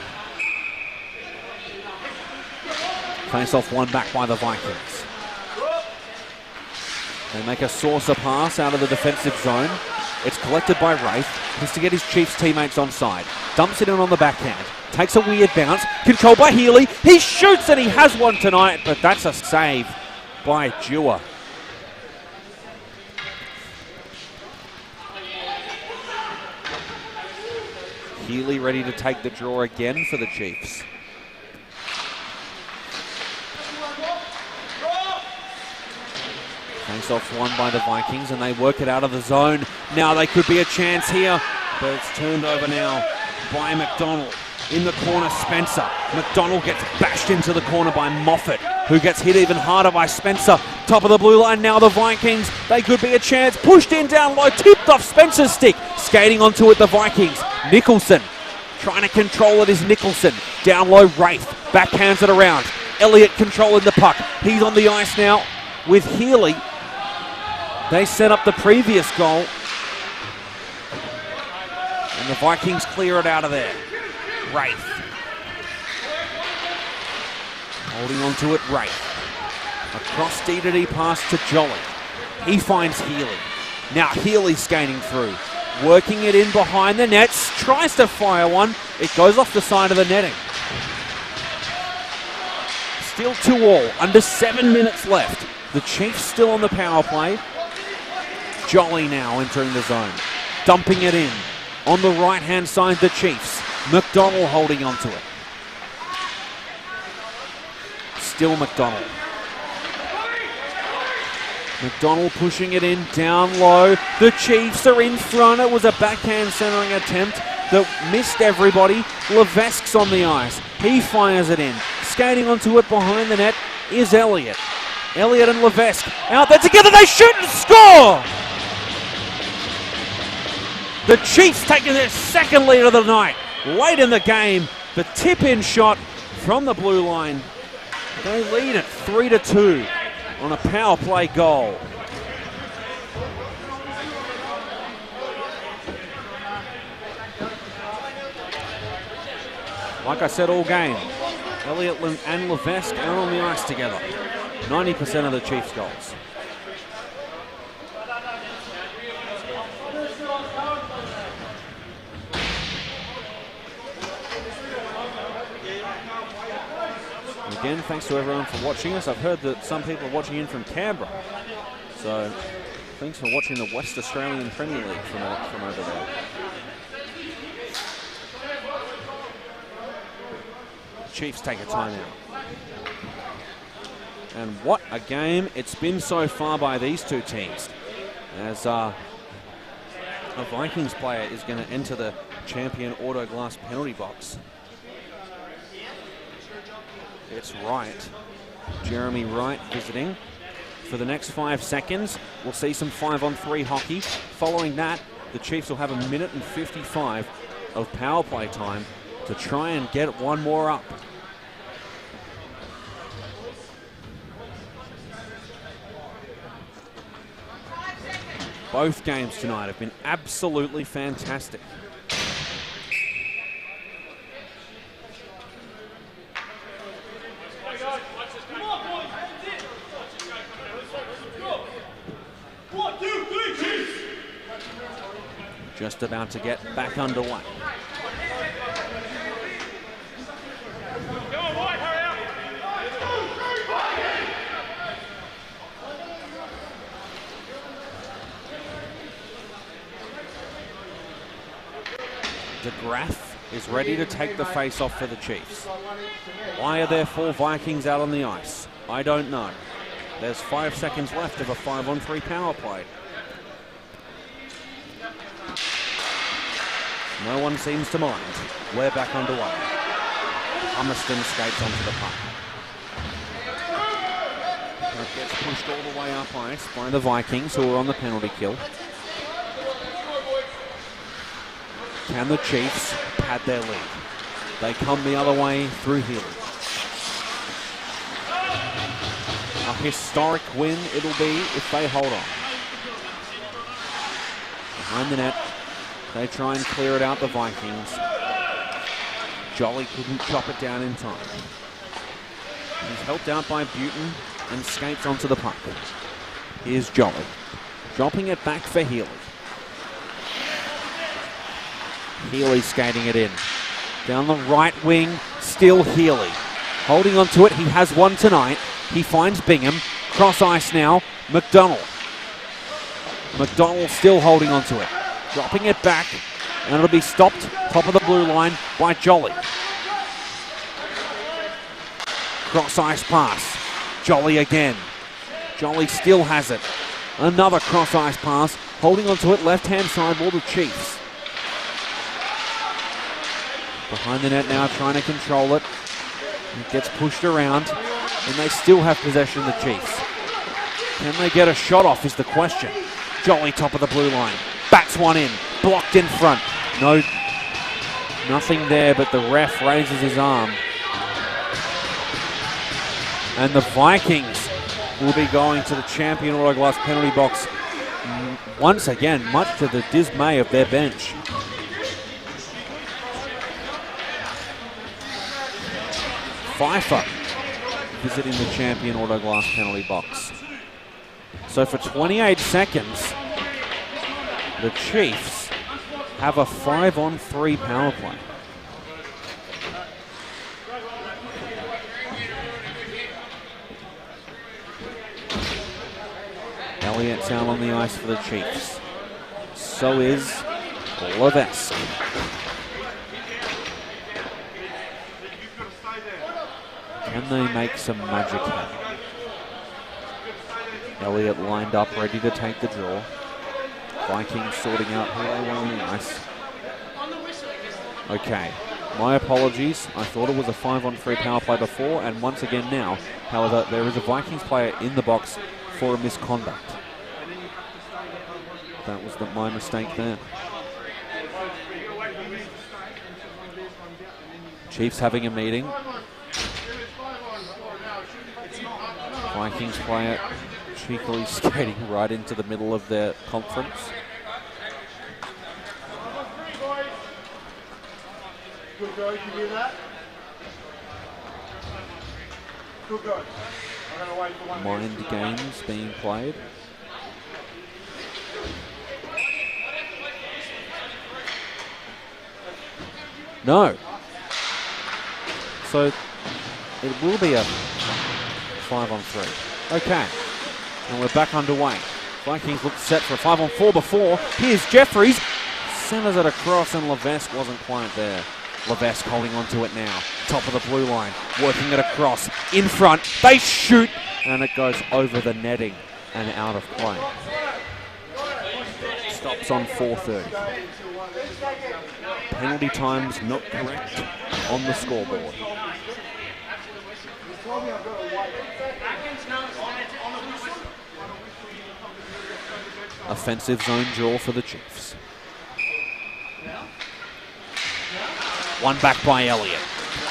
Face-off one back by the Vikings. They make a saucer pass out of the defensive zone. It's collected by Wraith. Has to get his Chiefs teammates onside. Dumps it in on the backhand. Takes a weird bounce. Controlled by Healy. He shoots and he has one tonight, but that's a save by Dewar. Healy ready to take the draw again for the Chiefs. Face-off's won by the Vikings and they work it out of the zone. Now they could be a chance here, but it's turned over now by McDonald. In the corner, Spencer. McDonald gets bashed into the corner by Moffat, who gets hit even harder by Spencer. Top of the blue line now, the Vikings. They could be a chance. Pushed in down low, tipped off Spencer's stick. Skating onto it, the Vikings. Nicholson. Trying to control it is Nicholson. Down low, Wraith. Backhands it around. Elliott controlling the puck. He's on the ice now with Healy. They set up the previous goal. And the Vikings clear it out of there. Wraith. Holding on to it, Wraith. Across D-to-D pass to Jolly. He finds Healy. Now Healy skating through. Working it in behind the nets. Tries to fire one. It goes off the side of the netting. Still 2-2. Under 7 minutes left. The Chiefs still on the power play. Jolly now entering the zone. Dumping it in. On the right-hand side, the Chiefs. McDonald holding onto it. Still McDonald. McDonald pushing it in down low. The Chiefs are in front. It was a backhand centering attempt that missed everybody. Levesque's on the ice. He fires it in. Skating onto it behind the net is Elliott. Elliott and Levesque out there together. They shoot and score! The Chiefs taking their second lead of the night. Late in the game, the tip-in shot from the blue line. They lead at 3-2 on a power play goal. Like I said all game, Elliott and Levesque are on the ice together. 90% of the Chiefs' goals. Again, thanks to everyone for watching us. I've heard that some people are watching in from Canberra. So, thanks for watching the West Australian Premier League from over there. Chiefs take a timeout. And what a game it's been so far by these two teams. As a Vikings player is going to enter the champion auto glass penalty box. It's Wright. Jeremy Wright visiting for the next 5 seconds. We'll see some 5-on-3 hockey. Following that, the Chiefs will have 1 minute and 55 of power play time to try and get one more up. Both games tonight have been absolutely fantastic. Just about to get back underway. DeGraff is ready to take the face-off for the Chiefs. Why are there 4 Vikings out on the ice? I don't know. There's 5 seconds left of a 5-on-3 power play. No one seems to mind. We're back underway. Hummerston skates onto the puck. That gets pushed all the way up ice by the Vikings, who are on the penalty kill. Can the Chiefs pad their lead? They come the other way through Healy. A historic win it'll be if they hold on. Behind the net, they try and clear it out, the Vikings. Jolly couldn't chop it down in time. He's helped out by Buton and skates onto the puck. Here's Jolly. Dropping it back for Healy. Healy skating it in. Down the right wing, still Healy. Holding on to it, he has one tonight. He finds Bingham. Cross ice now, McDonald. McDonald still holding on to it. Dropping it back, and it'll be stopped top of the blue line by Jolly. Cross ice pass. Jolly again. Jolly still has it. Another cross ice pass. Holding on to it, left hand side wall, the Chiefs. Behind the net now, trying to control it. It gets pushed around, and they still have possession, the Chiefs. Can they get a shot off is the question. Jolly top of the blue line. Bats one in. Blocked in front. No, nothing there, but the ref raises his arm. And the Vikings will be going to the Champion Autoglass penalty box once again, much to the dismay of their bench. Pfeiffer visiting the Champion Autoglass penalty box. So for 28 seconds, the Chiefs have a 5-on-3 power play. Elliott's out on the ice for the Chiefs. So is Levesque. Can they make some magic happen? Elliott lined up, ready to take the draw. Vikings sorting out who they want on the ice. Okay, my apologies. I thought it was a 5-on-3 power play before, and once again now. However, there is a Vikings player in the box for a misconduct. That was my mistake there. Chiefs having a meeting. Vikings player cheekily skating right into the middle of their conference. Good go, you hear that? Good go. I'm gonna wait for one. Mind games being played. No. So it will be a 5-on-3. Okay. And we're back underway. Vikings looked set for a 5-on-4 before. Here's Jeffries. Centers it across, and Levesque wasn't quite there. Levesque holding on to it now. Top of the blue line. Working it across. In front. They shoot. And it goes over the netting and out of play. Stops on 4:30. Penalty times not correct on the scoreboard. Offensive zone draw for the Chiefs. One back by Elliott.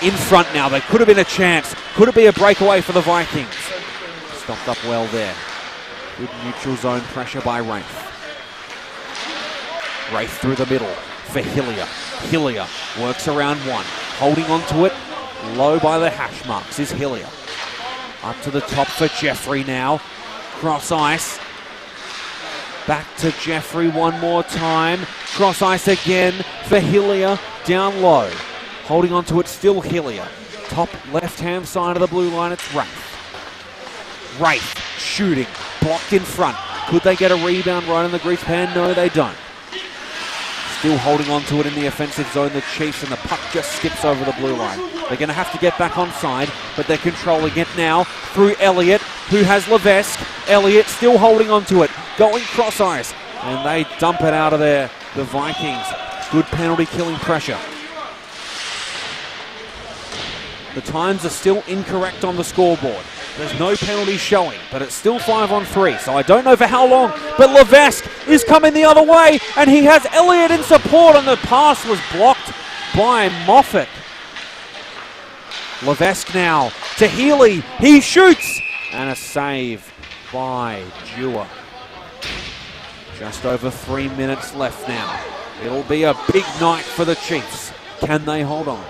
In front now. There could have been a chance. Could it be a breakaway for the Vikings? Stopped up well there. Good neutral zone pressure by Rafe. Rafe through the middle for Hillier. Hillier works around one. Holding on to it. Low by the hash marks is Hillier. Up to the top for Jeffrey now. Cross ice. Back to Jeffrey one more time. Cross ice again for Hillier. Down low. Holding on to it still Hillier. Top left-hand side of the blue line, it's Rafe. Rafe shooting. Blocked in front. Could they get a rebound right in the grease pan? No, they don't. Still holding on to it in the offensive zone, the Chiefs, and the puck just skips over the blue line. They're going to have to get back onside, but they're controlling it now through Elliott, who has Levesque. Elliott still holding on to it, going cross ice, and they dump it out of there. The Vikings, good penalty killing pressure. The times are still incorrect on the scoreboard. There's no penalty showing, but it's still 5-on-3, so I don't know for how long, but Levesque is coming the other way, and he has Elliott in support, and the pass was blocked by Moffat. Levesque now to Healy. He shoots, and a save by Dewar. Just over 3 minutes left now. It'll be a big night for the Chiefs. Can they hold on?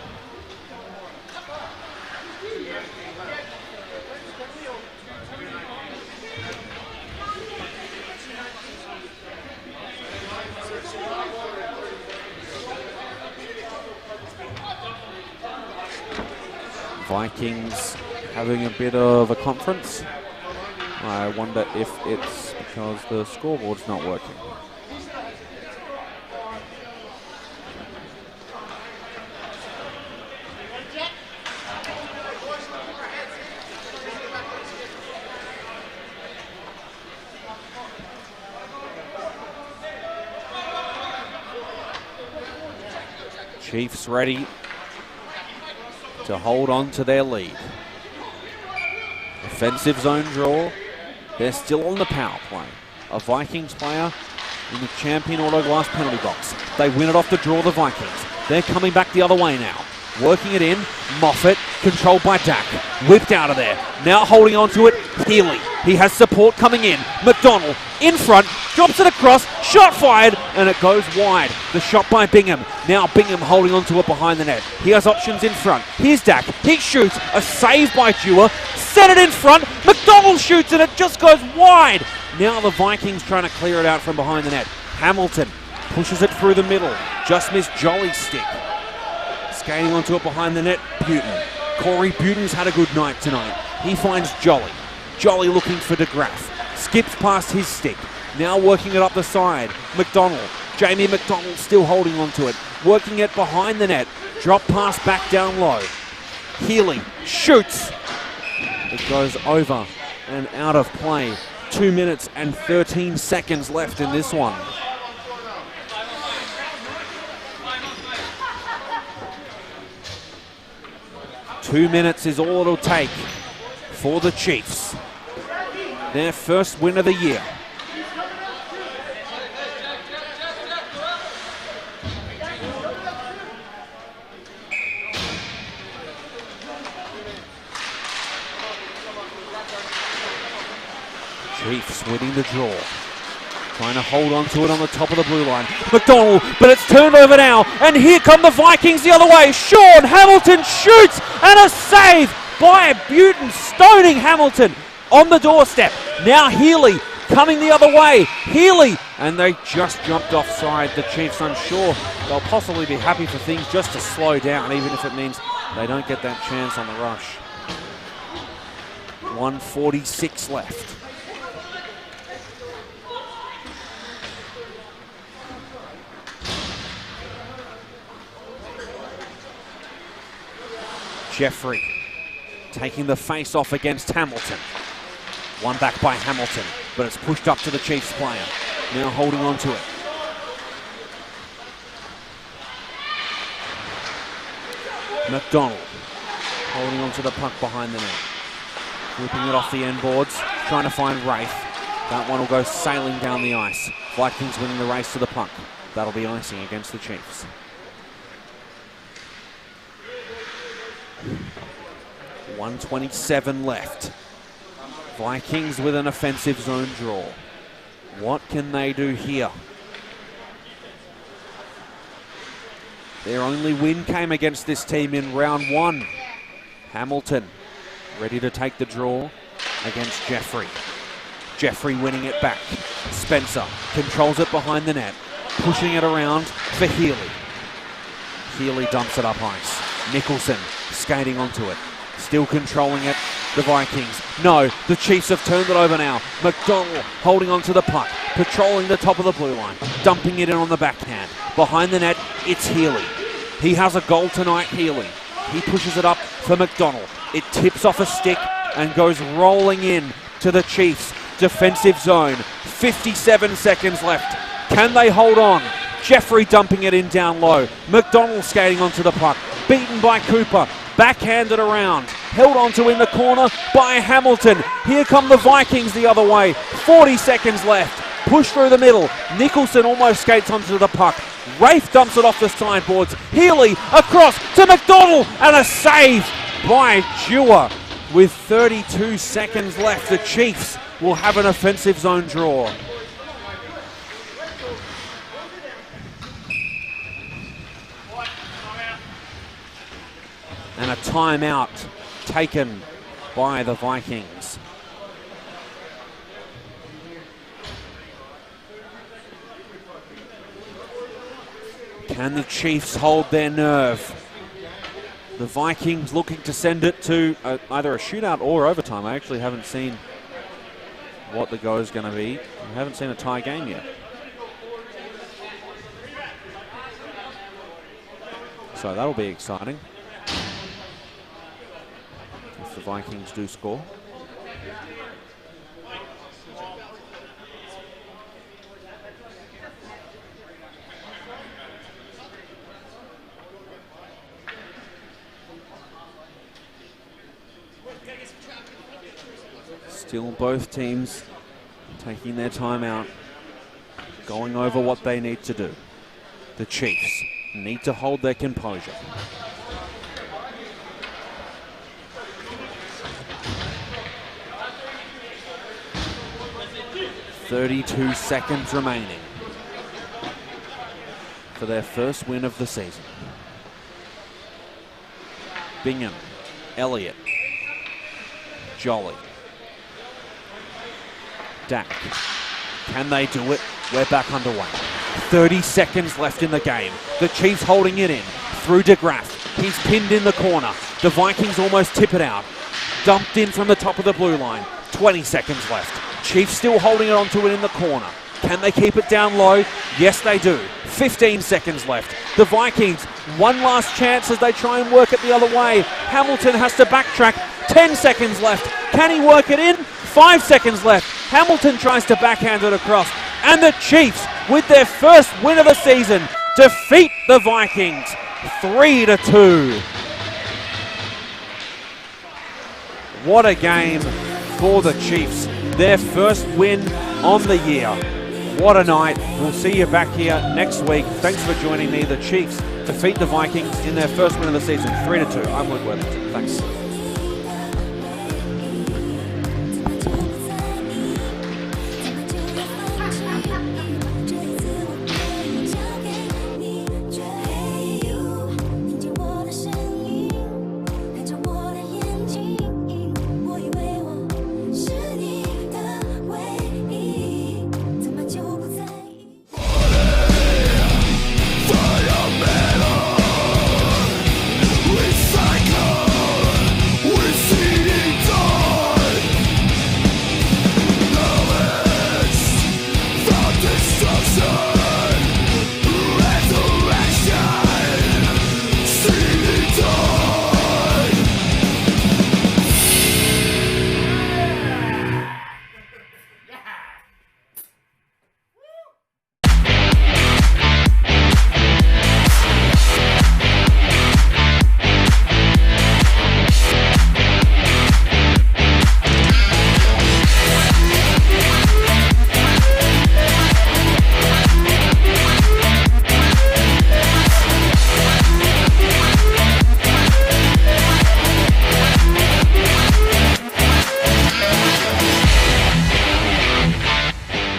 Vikings having a bit of a conference. I wonder if it's because the scoreboard's not working. Chiefs ready to hold on to their lead. Offensive zone draw. They're still on the power play. A Vikings player in the champion auto glass penalty box. They win it off the draw, the Vikings. They're coming back the other way now. Working it in. Moffat, controlled by Dak. Whipped out of there. Now holding on to it, Healy. He has support coming in. McDonald in front, drops it across, shot fired, and it goes wide. The shot by Bingham. Now Bingham holding on to it behind the net. He has options in front. Here's Dak. He shoots. A save by Dewar. Set it in front. McDonald shoots and it just goes wide. Now the Vikings trying to clear it out from behind the net. Hamilton pushes it through the middle. Just missed Jolly's stick. Skating onto it behind the net, Buton. Corey Buton's had a good night tonight. He finds Jolly. Jolly looking for DeGraff. Skips past his stick. Now working it up the side. McDonald. Jamie McDonald still holding onto it. Working it behind the net. Drop pass back down low. Healy shoots. It goes over and out of play. 2 minutes and 13 seconds left in this one. Two minutes is all it'll take for the Chiefs. Their first win of the year. Chiefs winning the draw. Trying to hold on to it on the top of the blue line. McDonald, but it's turned over now. And here come the Vikings the other way. Sean Hamilton shoots and a save by Buton, stoning Hamilton on the doorstep. Now Healy coming the other way. Healy, and they just jumped offside. The Chiefs unsure. They'll possibly be happy for things just to slow down, even if it means they don't get that chance on the rush. 1:46 left. Jeffrey taking the face off against Hamilton. One back by Hamilton, but it's pushed up to the Chiefs player. Now holding on to it. McDonald holding on to the puck behind the net. Whipping it off the end boards, trying to find Rafe. That one will go sailing down the ice. Vikings winning the race to the puck. That'll be icing against the Chiefs. 1:27 left. Vikings with an offensive zone draw. What can they do here? Their only win came against this team in round one. Hamilton ready to take the draw against Jeffrey. Jeffrey winning it back. Spencer controls it behind the net. Pushing it around for Healy. Healy dumps it up ice. Nicholson skating onto it. Still controlling it, the Vikings. No, the Chiefs have turned it over now. McDonald holding onto the puck, patrolling the top of the blue line, dumping it in on the backhand. Behind the net, it's Healy. He has a goal tonight, Healy. He pushes it up for McDonald. It tips off a stick and goes rolling in to the Chiefs' defensive zone. 57 seconds left. Can they hold on? Jeffrey dumping it in down low. McDonald skating onto the puck. Beaten by Cooper. Backhanded around. Held onto in the corner by Hamilton. Here come the Vikings the other way. 40 seconds left. Push through the middle. Nicholson almost skates onto the puck. Rafe dumps it off the sideboards. Healy across to McDonald. And a save by Dewar. With 32 seconds left, the Chiefs will have an offensive zone draw. And a timeout taken by the Vikings. Can the Chiefs hold their nerve? The Vikings looking to send it to either a shootout or overtime. I actually haven't seen what the go is going to be. I haven't seen a tie game yet. So that'll be exciting if the Vikings do score. Still both teams taking their time out, going over what they need to do. The Chiefs need to hold their composure. "32 seconds remaining for their first win of the season." Bingham, Elliott, Jolly, Dak. Can they do it? We're back underway. 30 seconds left in the game. The Chiefs holding it in through DeGraff. He's pinned in the corner. The Vikings almost tip it out. Dumped in from the top of the blue line. 20 seconds left. Chiefs still holding it onto it in the corner. Can they keep it down low? Yes, they do. 15 seconds left. The Vikings, one last chance as they try and work it the other way. Hamilton has to backtrack. 10 seconds left. Can he work it in? 5 seconds left. Hamilton tries to backhand it across. And the Chiefs, with their first win of the season, defeat the Vikings 3-2. What a game for the Chiefs. Their first win on the year. What a night. We'll see you back here next week. Thanks for joining me. The Chiefs defeat the Vikings in their first win of the season, 3-2. I'm Luke Worthington. Thanks.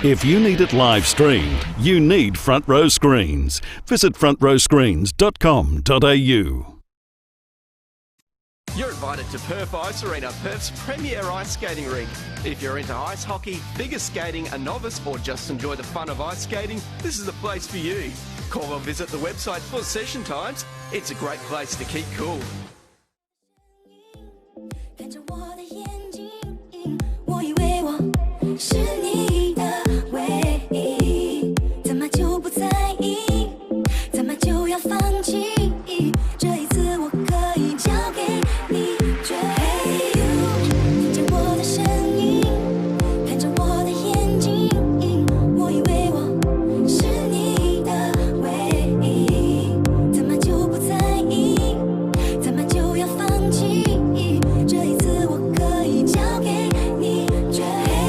If you need it live streamed, you need Front Row Screens. Visit frontrowscreens.com.au. You're invited to Perth Ice Arena, Perth's premier ice skating rink. If you're into ice hockey, figure skating, a novice, or just enjoy the fun of ice skating, this is the place for you. Call or visit the website for session times. It's a great place to keep cool.